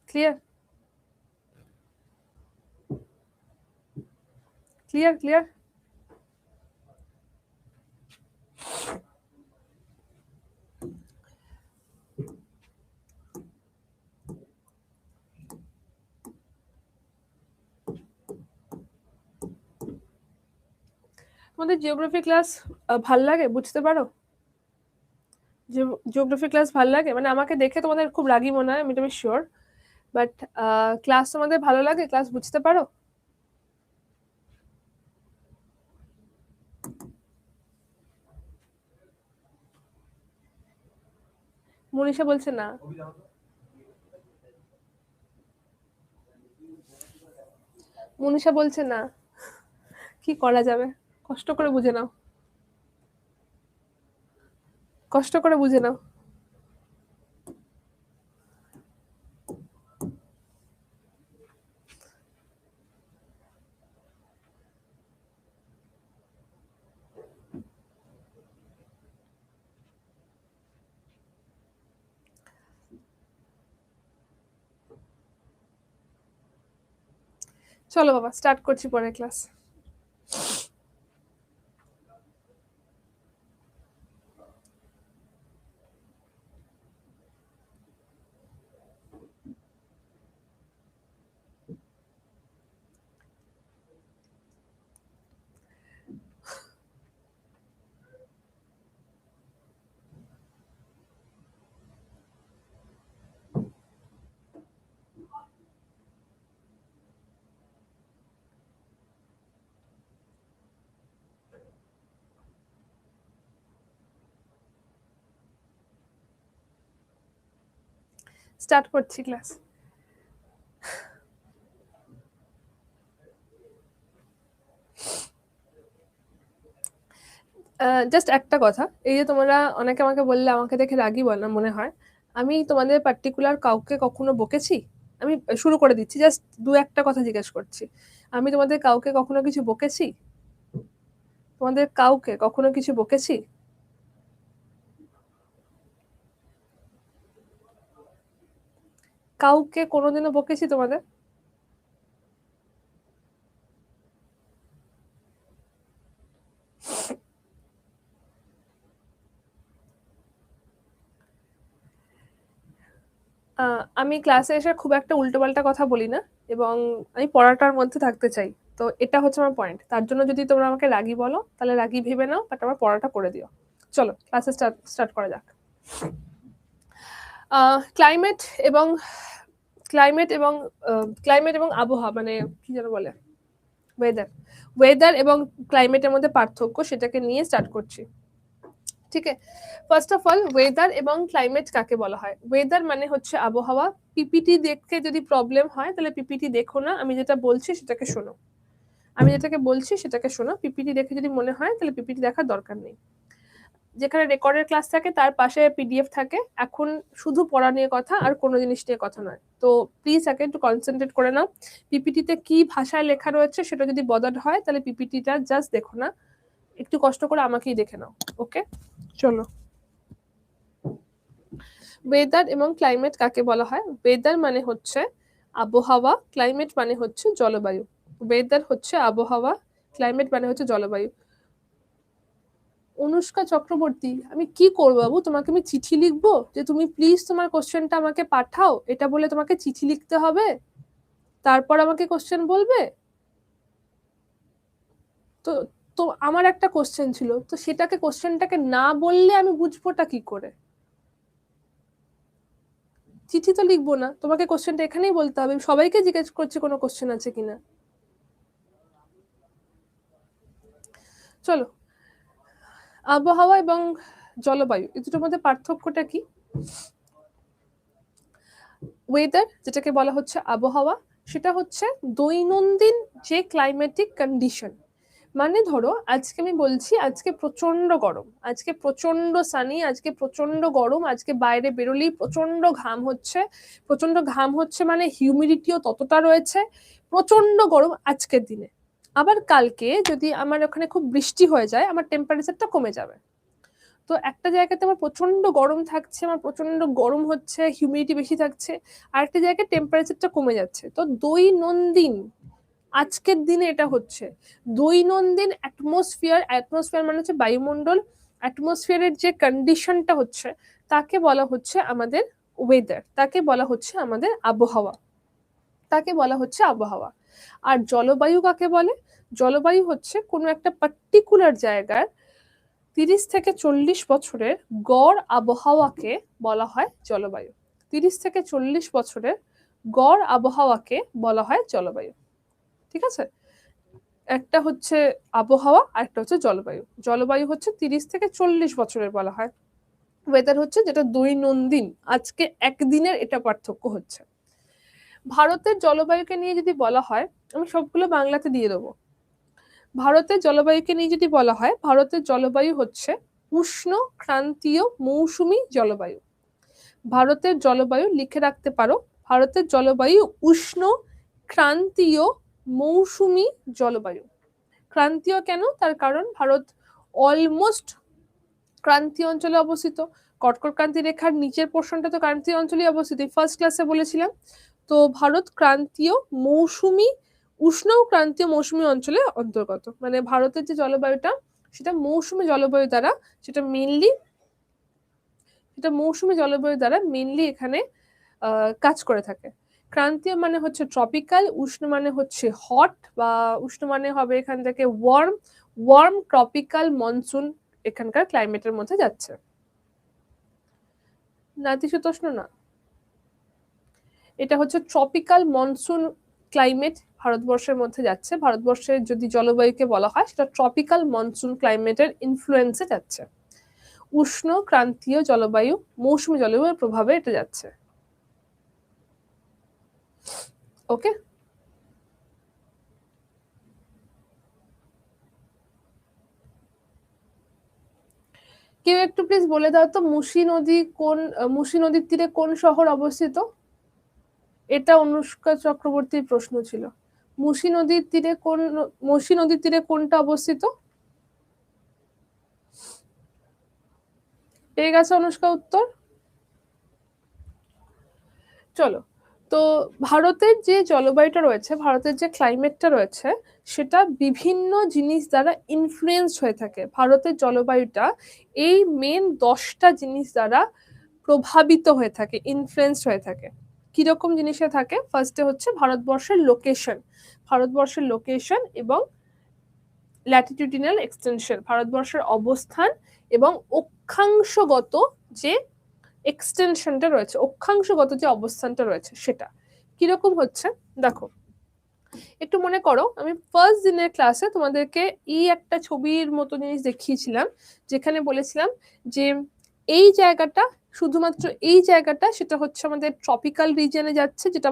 ক্লিয়ার? Clear clear. তোমাদের জিওগ্রাফি ক্লাস ভাল লাগে, বুঝতে পারো? জিওগ্রাফি ক্লাস ভাল লাগে? মানে আমাকে দেখে তোমাদের খুব রাগী মনে হয়, আমি এটা শিওর, বাট ক্লাস তোমাদের ভালো লাগে, ক্লাস বুঝতে পারো? মনীষা বলছে না। মনীষা বলছে না, কি করা যাবে? কষ্ট করে বুঝে নাও, কষ্ট করে বুঝে নাও। চলো বাবা স্টার্ট করছি পরের ক্লাস। স্টার্ট করছি ক্লাস। জাস্ট একটা কথা, এই যে তোমরা অনেকে আমাকে বললে আমাকে দেখে রাগী বল না মনে হয়, আমি তোমাদের পার্টিকুলার কাউকে কখনো বকেছি? আমি শুরু করে দিচ্ছি, জাস্ট দু একটা কথা জিজ্ঞেস করছি। আমি তোমাদের কাউকে কখনো কিছু বকেছি? তোমাদের কাউকে কখনো কিছু বকেছি? কাউকে কোনোদিনও বকেছি তোমাদের? আমি ক্লাসে এসে খুব একটা উল্টোপাল্টা কথা বলি না, এবং আমি পড়াটার মধ্যে থাকতে চাই। তো এটা হচ্ছে আমার পয়েন্ট। তার জন্য যদি তোমরা আমাকে রাগী বলো তাহলে রাগী ভেবে নাও, বাট আমার পড়াটা করে দিও। চলো ক্লাসে স্টার্ট করা যাক। ক্লাইমেট এবং ক্লাইমেট এবং ক্লাইমেট এবং আবহাওয়া, মানে কি যেন বলে, ওয়েদার। ওয়েদার এবং ক্লাইমেটের মধ্যে পার্থক্য, সেটাকে নিয়ে স্টার্ট করছি। ঠিক আছে, ফার্স্ট অফ অল ওয়েদার এবং ক্লাইমেট কাকে বলা হয়? ওয়েদার মানে হচ্ছে আবহাওয়া। পিপিটি দেখতে যদি প্রবলেম হয় তাহলে পিপিটি দেখো না, আমি যেটা বলছি সেটাকে শোনো। আমি যেটাকে বলছি সেটাকে শোনো, পিপিটি দেখে যদি মনে হয় তাহলে পিপিটি দেখার দরকার নেই। যেখানে রেকর্ডের ক্লাস থাকে তার পাশে পিডিএফ থাকে। এখন শুধু পড়া নিয়ে কথা, আর কোনো জিনিস নিয়ে কথা নয়। তো প্লিজ আগে একটু কনসেন্ট্রেট করে নাও। পিপিটিতে কি ভাষায় লেখা রয়েছে সেটা যদি বদার্ড হয় তাহলে পিপিটিটা জাস্ট দেখো না, একটু কষ্ট করে আমাকেই দেখে নাও। ওকে, চলো। ওয়েদার এবং ক্লাইমেট কাকে বলা হয়? ওয়েদার মানে হচ্ছে আবহাওয়া, ক্লাইমেট মানে হচ্ছে জলবায়ু। ওয়েদার হচ্ছে আবহাওয়া, ক্লাইমেট মানে হচ্ছে জলবায়ু। অনুষ্কা চক্রবর্তী, আমি কি করবো বাবু? তোমাকে আমি চিঠি লিখবো যে তুমি প্লিজ তোমার কোশ্চেনটা আমাকে পাঠাও, এটা বলে তোমাকে চিঠি লিখতে হবে, তারপর আমাকে কোশ্চেন বলবে? তো তো আমার একটা কোশ্চেন ছিল, তো সেটাকে কোশ্চেনটাকে না বললে আমি বুঝবোটা কি করে? চিঠি তো লিখবো না, তোমাকে কোশ্চেনটা এখানেই বলতে হবে। সবাইকে জিজ্ঞেস করছি কোনো কোশ্চেন আছে কিনা। চলো, আবহাওয়া এবং জলবায়ু এই দুটোর মধ্যে পার্থক্যটা কি? ওয়েদার, যেটাকে বলা হচ্ছে আবহাওয়া, সেটা হচ্ছে দৈনন্দিন যে ক্লাইমেটিক কন্ডিশন। মানে ধরো আজকে আমি বলছি আজকে প্রচন্ড গরম, আজকে প্রচন্ড সানি, আজকে প্রচন্ড গরম, আজকে বাইরে বেরোলেই প্রচন্ড ঘাম হচ্ছে। প্রচন্ড ঘাম হচ্ছে মানে হিউমিডিটিও ততটা রয়েছে, প্রচন্ড গরম আজকের দিনে। আবার কালকে যদি আমার ওখানে খুব বৃষ্টি হয়ে যায় আমার টেম্পারেচারটা কমে যাবে। তো একটা জায়গাতে আমার প্রচন্ড গরম থাকছে, আমার প্রচন্ড গরম হচ্ছে, হিউমিডিটি বেশি থাকছে, আর একটা জায়গায় টেম্পারেচারটা কমে যাচ্ছে। তো দৈনন্দিন আজকের দিনে এটা হচ্ছে দৈনন্দিন অ্যাটমসফিয়ার। অ্যাটমসফিয়ার মানে হচ্ছে বায়ুমণ্ডল, অ্যাটমসফিয়ারের যে কন্ডিশনটা হচ্ছে তাকে বলা হচ্ছে আমাদের ওয়েদার, তাকে বলা হচ্ছে আমাদের আবহাওয়া, তাকে বলা হচ্ছে আবহাওয়া। আর জলবায়ু কাকে বলে? জলবায়ু হচ্ছে কোনো একটা পার্টিকুলার জায়গার 30 থেকে 40 বছরের গড় আবহাওয়াকে বলা হয় জলবায়ু। 30 থেকে 40 বছরের গড় আবহাওয়াকে বলা হয় জলবায়ু। ঠিক আছে, একটা হচ্ছে আবহাওয়া আর একটা হচ্ছে জলবায়ু। জলবায়ু হচ্ছে 30 থেকে 40 বছরের বলা হয়, ওয়েদার হচ্ছে যেটা দৈনন্দিন আজকে একদিনের, এটা পার্থক্য হচ্ছে। ভারতের জলবায়ুকে নিয়ে যদি বলা হয়, আমি সবগুলো বাংলাতে দিয়ে দেবো। ভারতের জলবায়ুকে নিয়ে যদি বলা হয়, ভারতের জলবায়ু হচ্ছে উষ্ণ ক্রান্তীয় মৌসুমী জলবায়ু। ভারতের জলবায়ু লিখে রাখতে পারো, ভারতের জলবায়ু উষ্ণ ক্রান্তীয় মৌসুমী জলবায়ু। ক্রান্তীয় কেন? তার কারণ ভারত অলমোস্ট ক্রান্তীয় অঞ্চলে অবস্থিত। কর্কট ক্রান্তি রেখার নিচের পোর্শনটা তো ক্রান্তীয় অঞ্চলে অবস্থিত, ফার্স্ট ক্লাসে বলেছিলাম। তো ভারত ক্রান্তীয় মৌসুমী উষ্ণ ও ক্রান্তীয় মৌসুমী অঞ্চলে অন্তর্গত, মানে ভারতের যে জলবায়ুটা সেটা মৌসুমী জলবায়ু দ্বারা, সেটা মৌসুমী জলবায়ু দ্বারা মেনলি এখানে কাজ করে থাকে। ক্রান্তীয় মানে হচ্ছে ট্রপিক্যাল, উষ্ণ মানে হচ্ছে হট, বা উষ্ণ মানে হবে এখান থেকে ওয়ার্ম ট্রপিক্যাল মনসুন এখানকার ক্লাইমেটের মধ্যে যাচ্ছে। নাতিশীতোষ্ণ না, এটা হচ্ছে ট্রপিক্যাল মনসুন ক্লাইমেট ভারতবর্ষের মধ্যে যাচ্ছে। ভারতবর্ষের যদি জলবায়ুকে বলা হয় সেটা ট্রপিক্যাল মনসুন ক্লাইমেটের ইনফ্লুয়েন্সে যাচ্ছে। উষ্ণ ক্রান্তীয় জলবায়ু মৌসুমী জলবায়ুর প্রভাবে এটা যাচ্ছে। ওকে, কেউ একটু প্লিজ বলে দাও তো মুসি নদীর তীরে কোন শহর অবস্থিত? এটা অনুষ্কা চক্রবর্তীর প্রশ্ন ছিল। মুসি নদীর তীরে কোনটা অবস্থিত? পেয়ে গেছে অনুষ্কা উত্তর? চলো, তো ভারতের যে জলবায়ুটা রয়েছে, ভারতের যে ক্লাইমেটটা রয়েছে, সেটা বিভিন্ন জিনিস দ্বারা ইনফ্লুয়েন্স হয়ে থাকে। ভারতের জলবায়ুটা এই মেন 10টা জিনিস দ্বারা প্রভাবিত হয়ে থাকে, ইনফ্লুয়েন্স হয়ে থাকে। কিরকম জিনিসে থাকে? ফার্স্টে হচ্ছে ভারতবর্ষের লোকেশন এবং ল্যাটিটিউডিনাল এক্সটেনশন, ভারতবর্ষের অবস্থান এবং অক্ষাংশগত যে এক্সটেনশনটা রয়েছে, অক্ষাংশগত যে অবস্থানটা রয়েছে সেটা কিরকম হচ্ছে দেখো। একটু মনে করো, আমি ফার্স্ট দিনের ক্লাসে তোমাদেরকে এই একটা ছবির মতো জিনিস দেখিয়েছিলাম, যেখানে বলেছিলাম যে এই জায়গাটা, শুধুমাত্র এই জায়গাটা, সেটা হচ্ছে আমাদের ট্রপিক্যাল রিজিয়নে যাচ্ছে, যেটা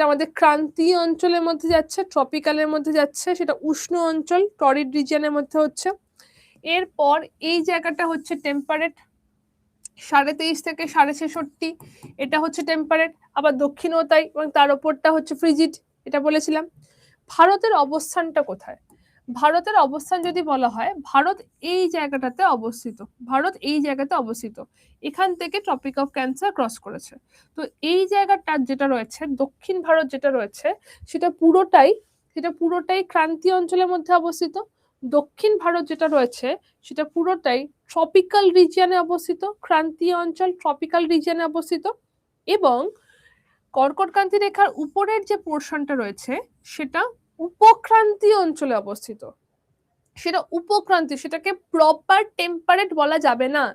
আমাদের ক্রান্তীয় অঞ্চলের মধ্যে যাচ্ছে, ট্রপিক্যালের মধ্যে যাচ্ছে, সেটা উষ্ণ অঞ্চল টরিড রিজিয়নের মধ্যে হচ্ছে। এরপর এই জায়গাটা হচ্ছে টেম্পারেট, 23.5 থেকে 66.5, এটা হচ্ছে টেম্পারেট। আবার দক্ষিণেও তাই, এবং তার উপরটা হচ্ছে ফ্রিজিড, এটা বলেছিলাম। ভারতের অবস্থানটা কোথায়? ভারতের অবস্থান যদি বলা হয়, ভারত এই জায়গাটাতে অবস্থিত, এখান থেকে ট্রপিক অফ ক্যান্সার ক্রস করেছে। তো এই জায়গাটা যেটা রয়েছে, দক্ষিণ ভারত যেটা রয়েছে, সেটা পুরোটাই ক্রান্তীয় অঞ্চলের মধ্যে অবস্থিত। দক্ষিণ ভারত যেটা রয়েছে সেটা পুরোটাই ট্রপিক্যাল রিজিয়নে অবস্থিত, ক্রান্তীয় অঞ্চল ট্রপিক্যাল রিজিয়নে অবস্থিত। এবং কর্কটক্রান্তি রেখার উপরের যে পোর্শনটা রয়েছে সেটা উপক্রান্তীয় অঞ্চলে অবস্থিত। সেটাকে প্রপার টেম্পারেট বলা যাবে না।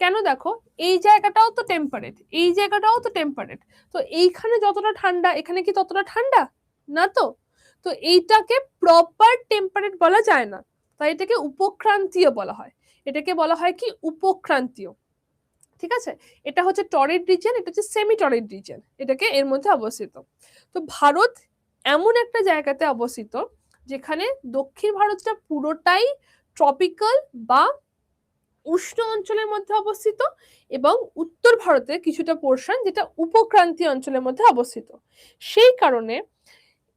কেন? দেখো, এই জায়গাটাও তো টেম্পারেট, তো এইখানে যতটা ঠান্ডা এখানে কি ততটা ঠান্ডা না? তো এইটাকে প্রপার টেম্পারেট বলা যায় না, তাই এটাকে উপক্রান্তীয় বলা হয়। এটাকে বলা হয় কি? উপক্রান্তীয়। ঠিক আছে, এটা হচ্ছে টরিড রিজিয়ন, এটা হচ্ছে সেমি টরিড রিজিয়ন, এটাকে এর মধ্যে অবস্থিত। তো ভারত এমন একটা জায়গাতে অবস্থিত যেখানে দক্ষিণ ভারতটা পুরোটাই ট্রপিক্যাল বা উষ্ণ অঞ্চলের মধ্যে অবস্থিত, এবং উত্তর ভারতে কিছুটা পোর্শন যেটা উপক্রান্তীয় অঞ্চলের মধ্যে অবস্থিত। সেই কারণে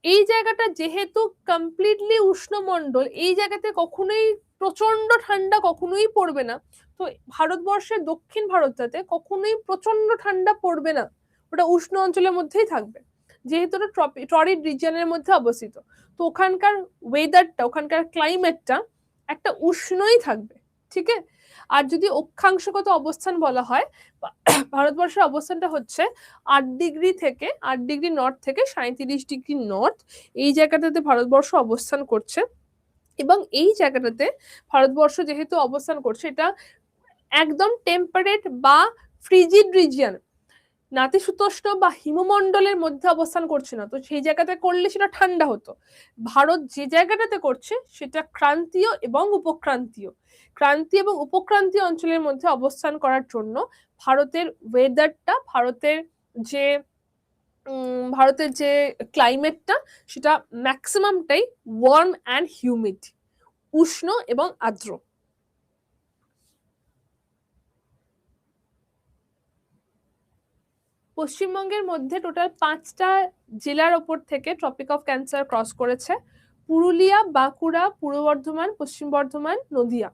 এই জায়গাটা যেহেতু কমপ্লিটলি উষ্ণমণ্ডল, এই জায়গাতে কখনোই প্রচন্ড ঠান্ডা কখনোই পড়বে না। তো ভারতবর্ষের দক্ষিণ ভারতটাতে কখনোই প্রচন্ড ঠান্ডা পড়বে না, ওটা উষ্ণ অঞ্চলের মধ্যেই থাকবে, যেহেতু ওটা টরিড রিজিয়নের মধ্যে অবস্থিত। তো ওখানকার ওয়েদারটা, ওখানকার ক্লাইমেটটা একটা উষ্ণই থাকবে। ঠিক আছে, আর যদি অক্ষাংশগত অবস্থান বলা হয়, ভারতবর্ষের অবস্থানটা হচ্ছে 8 ডিগ্রি নর্থ থেকে 37 ডিগ্রি নর্থ, এই জায়গাটাতে ভারতবর্ষ অবস্থান করছে। এবং এই জায়গাটাতে ভারতবর্ষ যেহেতু অবস্থান করছে, এটা একদম টেম্পারেট বা ফ্রিজিড রিজিয়ন, নাতিশীতোষ্ণ বা হিমমণ্ডলের মধ্যে অবস্থান করছে না। তো সেই জায়গাতে করলে সেটা ঠান্ডা হতো। ভারত যে জায়গাটাতে করছে সেটা ক্রান্তীয় এবং উপক্রান্তীয় অঞ্চলের মধ্যে অবস্থান করার জন্য ভারতের ওয়েদারটা, ভারতের যে ক্লাইমেটটা, সেটা ম্যাক্সিমামটাই ওয়ার্ম অ্যান্ড হিউমিড, উষ্ণ এবং আর্দ্র। পশ্চিমবঙ্গের মধ্যে টোটাল 5টা জেলার ওপর থেকে ট্রপিক অফ ক্যান্সার ক্রস করেছে: পুরুলিয়া, বাঁকুড়া, পূর্ব বর্ধমান, পশ্চিম বর্ধমান, নদিয়া।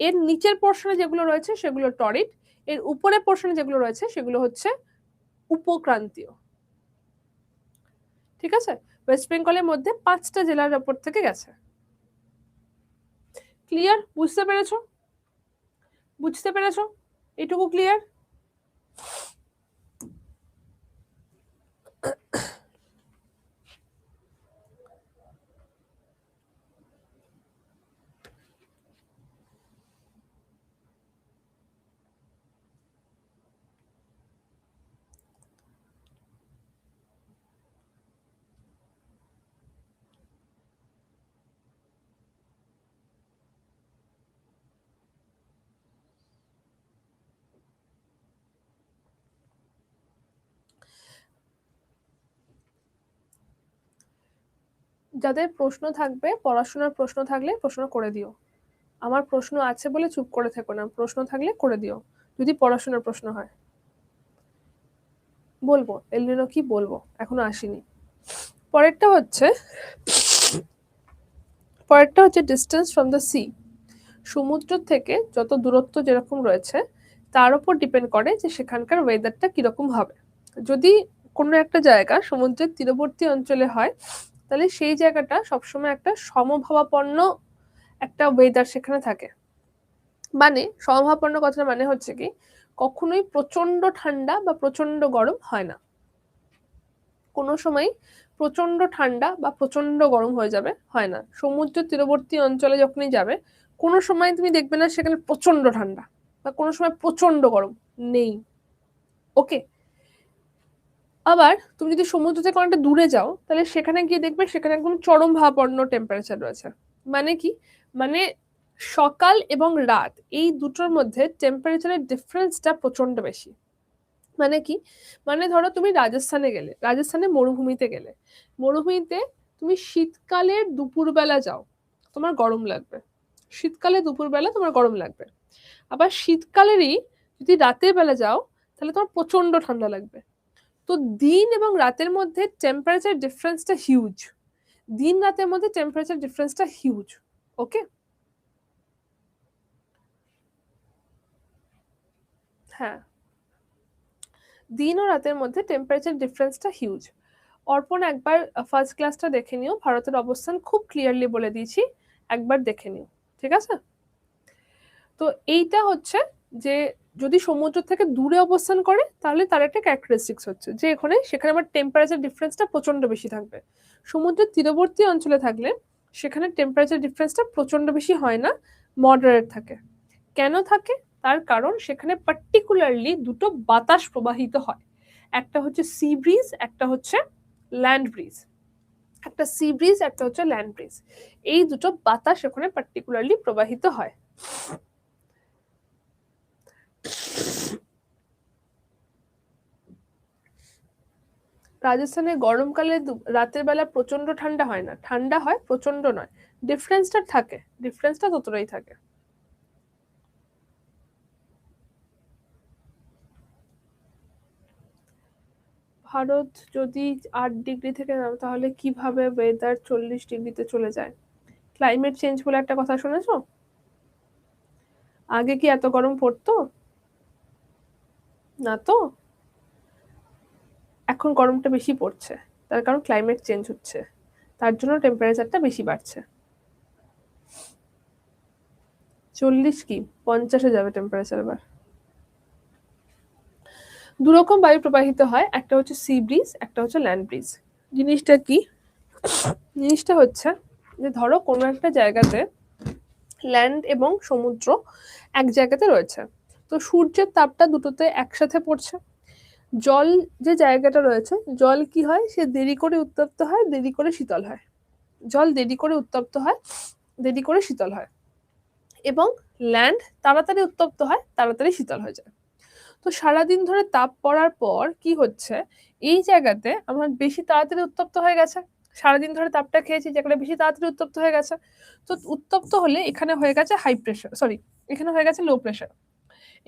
এর নিচের পোর্শনে যেগুলো রয়েছে সেগুলো টরিড, এর উপরের পোর্শনে যেগুলো রয়েছে সেগুলো হচ্ছে উপক্রান্তীয়। ঠিক আছে, ওয়েস্ট বেঙ্গলের মধ্যে 5টা জেলার উপর থেকে গেছে। ক্লিয়ার? বুঝতে পেরেছো? বুঝতে পেরেছো? এটুকু ক্লিয়ার? যাদের প্রশ্ন থাকবে, পড়াশোনার প্রশ্ন থাকলে প্রশ্ন করে দিও। আমার প্রশ্ন আছে বলে চুপ করে থেকো না, প্রশ্ন থাকলে করে দিও যদি পড়াশোনার প্রশ্ন হয়। বলবো এলনিনো কি বলবো, এখনো আসেনি। পরেরটা হচ্ছে ডিস্টেন্স ফ্রম দ্য সি। সমুদ্র থেকে যত দূরত্ব যেরকম রয়েছে তার উপর ডিপেন্ড করে যে সেখানকার ওয়েদারটা কিরকম হবে। যদি কোনো একটা জায়গা সমুদ্রের তীরবর্তী অঞ্চলে হয় তাহলে সেই জায়গাটা সবসময় একটা সমভাবাপন্ন একটা ওয়েদার সেখানে থাকে। মানে সমভাবাপন্ন কথার মানে হচ্ছে কি, কখনোই প্রচন্ড ঠান্ডা বা প্রচন্ড গরম হয় না। কোনো সময় প্রচন্ড ঠান্ডা বা প্রচন্ড গরম হয়ে যাবে হয় না। সমুদ্র তীরবর্তী অঞ্চলে যখনই যাবে কোনো সময় তুমি দেখবে না সেখানে প্রচন্ড ঠান্ডা বা কোনো সময় প্রচন্ড গরম নেই। ওকে, আবার তুমি যদি সমুদ্র থেকে অনেকটা দূরে যাও তাহলে সেখানে গিয়ে দেখবে সেখানে একদম চরম ভাবাপন্ন টেম্পারেচার রয়েছে। মানে কি, মানে সকাল এবং রাত এই দুটোর মধ্যে টেম্পারেচারের ডিফারেন্সটা প্রচন্ড বেশি। মানে কি, মানে ধরো তুমি রাজস্থানে গেলে, রাজস্থানে মরুভূমিতে গেলে, মরুভূমিতে তুমি শীতকালের দুপুরবেলা যাও তোমার গরম লাগবে, শীতকালে দুপুরবেলা তোমার গরম লাগবে। আবার শীতকালেরই যদি রাতের বেলা যাও তাহলে তোমার প্রচন্ড ঠান্ডা লাগবে। তো দিন এবং রাতের মধ্যে টেম্পারেচার ডিফারেন্সটা হিউজ, দিন রাতের মধ্যে টেম্পারেচার ডিফারেন্সটা হিউজ। ওকে, হ্যাঁ, দিন ও রাতের মধ্যে টেম্পারেচার ডিফারেন্সটা হিউজ। অর্পণ একবার ফার্স্ট ক্লাসটা দেখে নিও, ভারতের অবস্থান খুব ক্লিয়ারলি বলে দিয়েছি, একবার দেখে নিও। ঠিক আছে, তো এইটা হচ্ছে যে যদি সমুদ্র থেকে দূরে অবস্থান করে তাহলে তার একটা ক্যারেক্টারিস্টিক্স হচ্ছে যে সেখানে আবার টেম্পারেচার ডিফারেন্সটা প্রচন্ড বেশি থাকবে। সমুদ্রের তীরবর্তী অঞ্চলে থাকলে সেখানে টেম্পারেচার ডিফারেন্সটা প্রচন্ড বেশি হয় না, মডারেট থাকে। কেন থাকে? তার কারণ সেখানে পার্টিকুলারলি দুটো বাতাস প্রবাহিত হয়, একটা হচ্ছে সি ব্রিজ, একটা হচ্ছে ল্যান্ড ব্রিজ। একটা সি ব্রিজ, একটা হচ্ছে ল্যান্ড ব্রিজ, এই দুটো বাতাস ওখানে পার্টিকুলারলি প্রবাহিত হয়। রাজস্থানে গরমকালে রাতের বেলা প্রচন্ড ঠান্ডা হয় না, ঠান্ডা হয়, প্রচন্ড নয়। ডিফারেন্সটা থাকে, ডিফারেন্সটা ততটাই থাকে। ভারত যদি 8 ডিগ্রি থেকে নামে তাহলে কিভাবে ওয়েদার 40 ডিগ্রিতে চলে যায়? ক্লাইমেট চেঞ্জ বলে একটা কথা শুনেছো? আগে কি এত গরম পড়তো? না তো, এখন গরমটা বেশি পড়ছে, তার কারণ ক্লাইমেট চেঞ্জ হচ্ছে, তার জন্য টেম্পারেচারটা বেশি বাড়ছে। 40 কি 50-এ যাবে টেম্পারেচার এবার। দুরকম বায়ু প্রবাহিত হয়, একটা হচ্ছে সি ব্রিজ, একটা হচ্ছে ল্যান্ড ব্রিজ। জিনিসটা কি, জিনিসটা হচ্ছে যে ধরো কোনো একটা জায়গাতে ল্যান্ড এবং সমুদ্র এক জায়গাতে রয়েছে, তো সূর্যের তাপটা দুটোতে একসাথে পড়ছে। জল যে জায়গাটা রয়েছে, জল কি হয়, সে দেরি করে উত্তপ্ত হয়, দেরি করে শীতল হয়। জল দেরি করে উত্তপ্ত হয়, দেরি করে শীতল হয়। এবং ল্যান্ড তাড়াতাড়ি উত্তপ্ত হয়, তাড়াতাড়ি শীতল হয়ে যায়। তো সারাদিন ধরে তাপ পড়ার পর কি হচ্ছে, এই জায়গাতে আমার বেশি তাড়াতাড়ি উত্তপ্ত হয়ে গেছে, সারাদিন ধরে তাপটা খেয়েছি, জায়গাটা বেশি তাড়াতাড়ি উত্তপ্ত হয়ে গেছে। তো উত্তপ্ত হলে এখানে হয়ে গেছে হাই প্রেশার, সরি, এখানে হয়ে গেছে লো প্রেশার।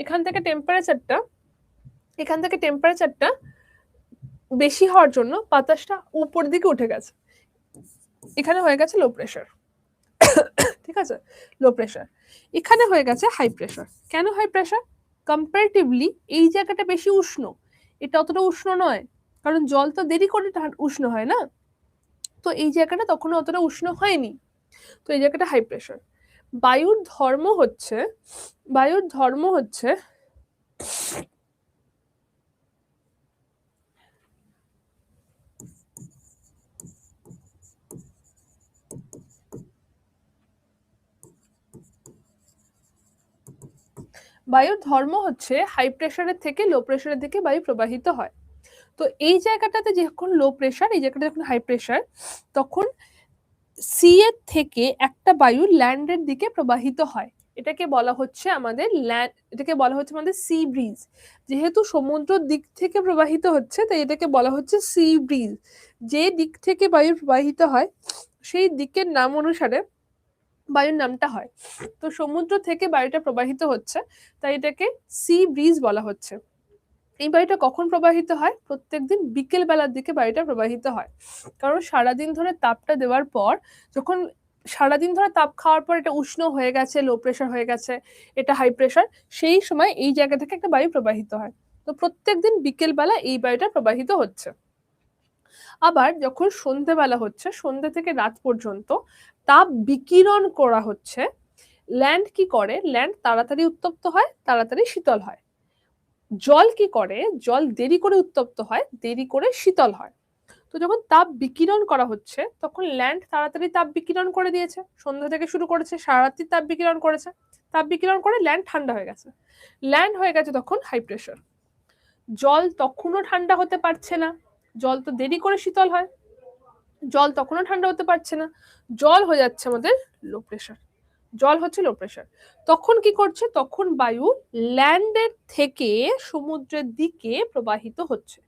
এখান থেকে টেম্পারেচারটা, এখান থেকে টেম্পারেচারটা বেশি হওয়ার জন্য বাতাসটা উপর দিকে উঠে গেছে, এখানে হয়ে গেছে লো প্রেশার। ঠিক আছে, লো প্রেশার। এখানে হয়ে গেছে হাই প্রেশার। কেন হাই প্রেশার? কম্পারেটিভলি এই জায়গাটা বেশি উষ্ণ, এটা অতটা উষ্ণ নয়, কারণ জল তো দেরি করে উষ্ণ হয় না। তো এই জায়গাটা তখন অতটা উষ্ণ হয়নি, তো এই জায়গাটা হাই প্রেশার। বায়ুর ধর্ম হচ্ছে বায়ুর ধর্ম হচ্ছে বায়ুর ধর্ম হচ্ছে হাই প্রেশারের থেকে লো প্রেশারের দিকে বায়ু প্রবাহিত হয়। তো এই জায়গাটাতে যখন লো প্রেশার, এই জায়গাটা যখন হাই প্রেশার, তখন সি এর থেকে একটা বায়ু ল্যান্ডের দিকে প্রবাহিত হয়। এটাকে বলা হচ্ছে আমাদের সি ব্রিজ। যেহেতু সমুদ্র দিক থেকে প্রবাহিত হচ্ছে, তাই এটাকে বলা হচ্ছে সি ব্রিজ। যে দিক থেকে বায়ু প্রবাহিত হয় সেই দিকের নাম অনুসারে বায়ুর নামটা হয়। তো সমুদ্র থেকে বায়ুটা প্রবাহিত হচ্ছে, তাই এটাকে সি ব্রিজ বলা হচ্ছে। এই বায়ুটা কখন প্রবাহিত হয়? প্রত্যেকদিন বিকেল বেলার দিকে বায়ুটা প্রবাহিত হয়। কারণ সারাদিন ধরে তাপটা দেওয়ার পর, যখন সারাদিন ধরে তাপ খাওয়ার পর এটা উষ্ণ হয়ে গেছে, লো প্রেশার হয়ে গেছে, এটা হাই প্রেশার, সেই সময় এই জায়গা থেকে একটা বায়ু প্রবাহিত হয়। তো প্রত্যেকদিন বিকেল বেলা এই বায়ুটা প্রবাহিত হচ্ছে। আবার যখন সন্ধ্যেবেলা হচ্ছে, সন্ধ্যে থেকে রাত পর্যন্ত তাপ বিকিরণ করা হচ্ছে, ল্যান্ড কি করে? ল্যান্ড তাড়াতাড়ি উত্তপ্ত হয়, তাড়াতাড়ি শীতল হয়। জল কি করে? জল দেরি করে উত্তপ্ত হয়, দেরি করে শীতল হয়। তো যখন তাপ বিকিরণ করা হচ্ছে, তখন ল্যান্ড তাড়াতাড়ি তাপ বিকিরণ করে দিয়েছে, সন্ধ্যা থেকে শুরু করেছে, সারা রাত্রি তাপ বিকিরণ করেছে, তাপ বিকিরণ করে ল্যান্ড ঠান্ডা হয়ে গেছে। ল্যান্ড হয়ে গেছে তখন হাই প্রেশার। জল তখনও ঠান্ডা হতে পারছে না, জল তো দেরি করে শীতল হয়, জল তখনও ঠান্ডা হতে পারছে না, জল হয়ে যাচ্ছে আমাদের লো প্রেশার। জল হচ্ছে লো প্রেশার। তখন কি করছে? তখন বায়ু ল্যান্ডের থেকে সমুদ্রের দিকে প্রবাহিত হচ্ছে।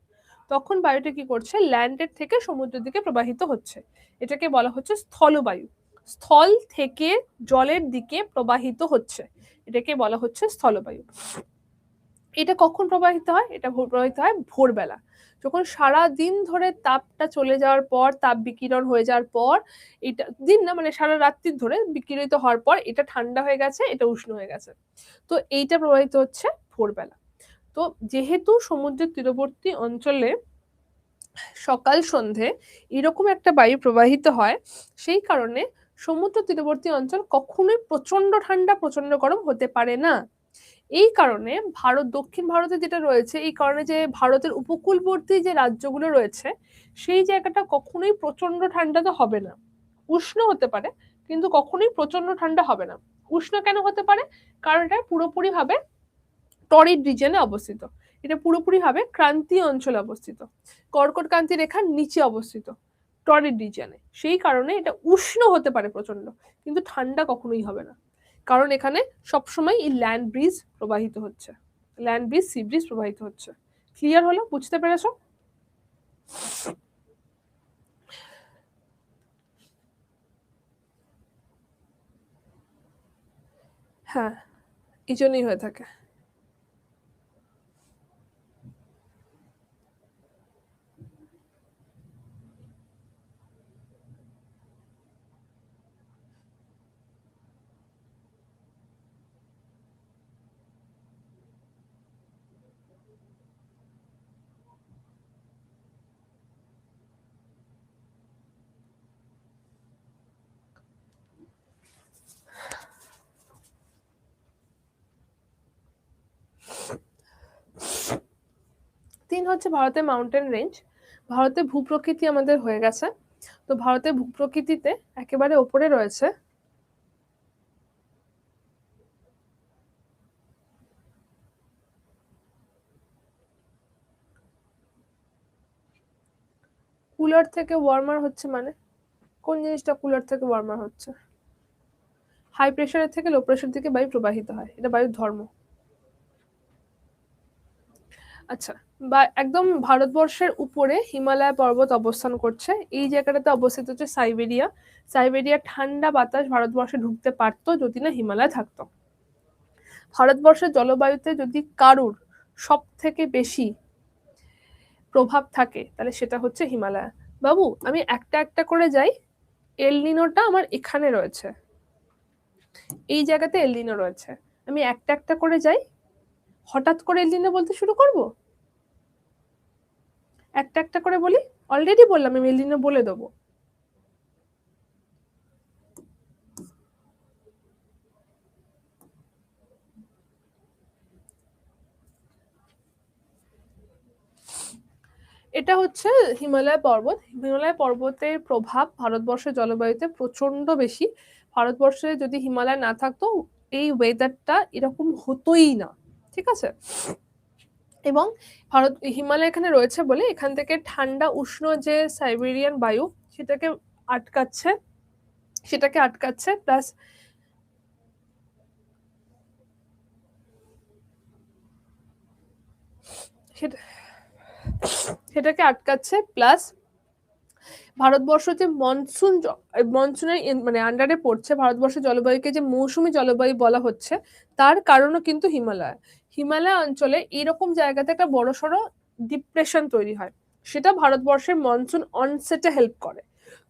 তখন বায়ুটা কি করছে? ল্যান্ডের থেকে সমুদ্রের দিকে প্রবাহিত হচ্ছে। এটাকে বলা হচ্ছে স্থলবায়ু। স্থল থেকে জলের দিকে প্রবাহিত হচ্ছে, এটাকে বলা হচ্ছে স্থলবায়ু। এটা কখন প্রবাহিত হয়? এটা প্রবাহিত হয় ভোরবেলা, যখন সারা দিন ধরে তাপটা চলে যাওয়ার পর, তাপ বিকিরণ হয়ে যাওয়ার পর, এটা দিন না মানে সারা রাত্রি ধরে বিকিরিত হওয়ার পর এটা ঠান্ডা হয়ে গেছে, এটা উষ্ণ হয়ে গেছে, তো এইটা প্রবাহিত হচ্ছে ভোরবেলা। তো যেহেতু সমুদ্রের তীরবর্তী অঞ্চলে সকাল সন্ধে এরকম একটা বায়ু প্রবাহিত হয়, সেই কারণে সমুদ্র তীরবর্তী অঞ্চল কখনোই প্রচন্ড ঠান্ডা প্রচন্ড গরম হতে পারে না। এই কারণে দক্ষিণ ভারতে যেটা রয়েছে, এই কারণে যে ভারতের উপকূলবর্তী যে রাজ্যগুলো রয়েছে, সেই জায়গাটা কখনোই প্রচন্ড ঠান্ডা তো হবে না। উষ্ণ হতে পারে, কিন্তু কখনোই প্রচন্ড ঠান্ডা হবে না। উষ্ণ কেন হতে পারে? কারণ এটা পুরোপুরি ভাবে টরিড রিজনে অবস্থিত, এটা পুরোপুরি ভাবে ক্রান্তীয় অঞ্চলে অবস্থিত, কর্কট ক্রান্তি রেখার নিচে অবস্থিত, টরিড রিজনে। সেই কারণে এটা উষ্ণ হতে পারে প্রচন্ড, কিন্তু ঠান্ডা কখনোই হবে না। কারণ এখানে সবসময় এই ল্যান্ড ব্রিজ প্রবাহিত হচ্ছে, ল্যান্ড ব্রিজ সি ব্রিজ প্রবাহিত হচ্ছে। ক্লিয়ার হলো? বুঝতে পেরেছো? হ্যাঁ, এই জন্যই হয়ে থাকে। তিন হচ্ছে ভারতের মাউন্টেন রেঞ্জ। ভারতের ভূপ্রকৃতি আমাদের হয়ে গেছে। তো ভারতের ভূপ্রকৃতিতে একেবারে ওপরে রয়েছে কুলার থেকে ওয়ার্মার হচ্ছে, মানে কোন জিনিসটা কুলার থেকে ওয়ার্মার হচ্ছে? হাই প্রেশারের থেকে লো প্রেশার দিকে বায়ু প্রবাহিত হয়, এটা বায়ুর ধর্ম। আচ্ছা, বা একদম ভারতবর্ষের উপরে হিমালয় পর্বত অবস্থান করছে, এই জায়গাটাতে অবস্থিত হচ্ছে সাইবেরিয়া। সাইবেরিয়া ঠান্ডা বাতাস ভারতবর্ষে ঢুকতে পারতো যদি না হিমালয় থাকতো। ভারতবর্ষের জলবায়ুতে যদি কারুর সব থেকে বেশি প্রভাব থাকে, তাহলে সেটা হচ্ছে হিমালয়। বাবু আমি একটা একটা করে যাই। এলনিনোটা আমার এখানে রয়েছে, এই জায়গাতে এলনিনো রয়েছে, আমি একটা একটা করে যাই। হঠাৎ করে এলনিনো বলতে শুরু করব? একটা একটা করে বলি? অলরেডি বললাম আমি এলনিনো বলে দেবো। এটা হচ্ছে হিমালয় পর্বত। হিমালয় পর্বতের প্রভাব ভারতবর্ষের জলবায়ুতে প্রচন্ড বেশি। ভারতবর্ষে যদি হিমালয় না থাকতো এই ওয়েদারটা এরকম হতোই না, ঠিক আছে। এবং হিমালয় এখানে রয়েছে বলে এখান থেকে ঠান্ডা উষ্ণ যে সাইবেরিয়ান বায়ু সেটাকে আটকাচ্ছে, প্লাস সেটাকে আটকাচ্ছে, প্লাস ভারতবর্ষ যে মনসুনের মানে আন্ডারে পড়ছে, ভারতবর্ষের জলবায়ুকে যে মৌসুমী জলবায়ু বলা হচ্ছে, তার কারণও কিন্তু হিমালয় অঞ্চলে এরকম জায়গাতে একটা বড়সড় ডিপ্রেশন তৈরি হয়, সেটা ভারতবর্ষের মনসুন অনসেটে হেল্প করে।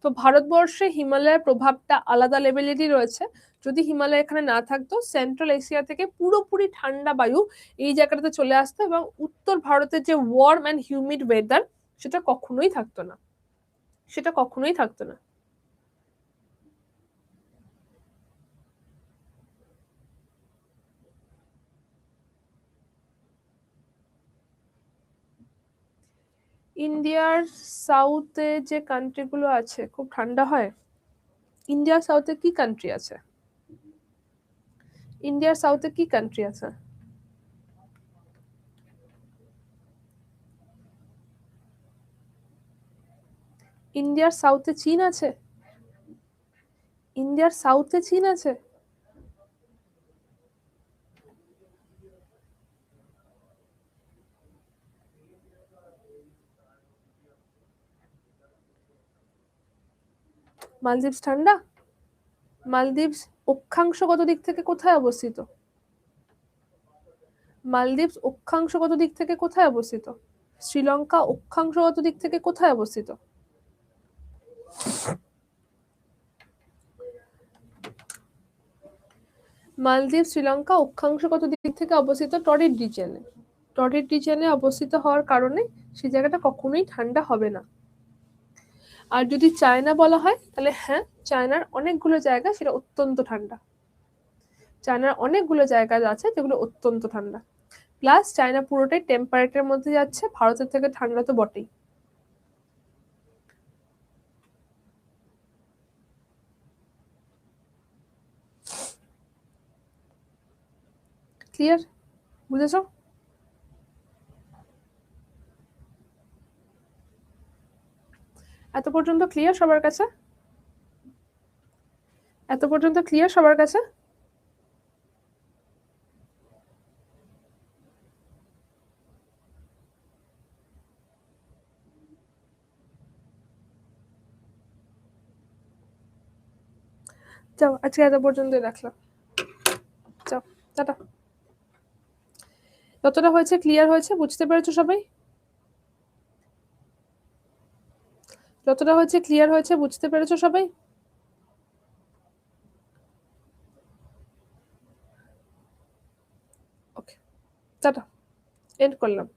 তো ভারতবর্ষে হিমালয়ের প্রভাবটা আলাদা লেভেলেরই রয়েছে। যদি হিমালয় এখানে না থাকতো, সেন্ট্রাল এশিয়া থেকে পুরোপুরি ঠান্ডা বায়ু এই জায়গাটাতে চলে আসতো এবং উত্তর ভারতের যে ওয়ার্ম অ্যান্ড হিউমিড ওয়েদার সেটা কখনোই থাকতো না, সেটা কখনোই থাকতো না। ইন্ডিয়ার সাউথে যে কান্ট্রি গুলো আছে খুব ঠান্ডা হয়। ইন্ডিয়ার সাউথে কি কান্ট্রি আছে? ইন্ডিয়ার সাউথে কি কান্ট্রি আছে? ইন্ডিয়ার সাউথে চীন আছে? ইন্ডিয়ার সাউথে চীন আছে? মালদ্বীপস ঠান্ডা? মালদ্বীপস অক্ষাংশগত দিক থেকে কোথায় অবস্থিত? মালদ্বীপস অক্ষাংশগত দিক থেকে কোথায় অবস্থিত? শ্রীলঙ্কা অক্ষাংশগত দিক থেকে কোথায় অবস্থিত? মালদ্বীপ শ্রীলঙ্কা অক্ষাংশগত দিক থেকে অবস্থিত টরিড রিজিয়নে। টরিড রিজিয়নে অবস্থিত হওয়ার কারণে সেই জায়গাটা কখনোই ঠান্ডা হবে না। আর যদি চায়না বলা হয় তাহলে হ্যাঁ, চায়নার অনেকগুলো জায়গা সেটা অত্যন্ত ঠান্ডা। চায়নার অনেকগুলো জায়গা আছে যেগুলো অত্যন্ত ঠান্ডা, প্লাস চায়না পুরোটাই টেম্পারেটের মধ্যে যাচ্ছে, ভারতের থেকে ঠান্ডা তো বটেই। ক্লিয়ার? বুঝেছ? এত পর্যন্ত ক্লিয়ার সবার কাছে? এত পর্যন্ত ক্লিয়ার সবার কাছে? যাও, আজকে এত পর্যন্তই রাখলাম। যাও, টাটা। যতটা হয়েছে ক্লিয়ার হয়েছে, বুঝতে পেরেছো সবাই? যতটা হয়েছে ক্লিয়ার হয়েছে, বুঝতে পেরেছো সবাই? ওকে, টাটা, এন্ড করলাম।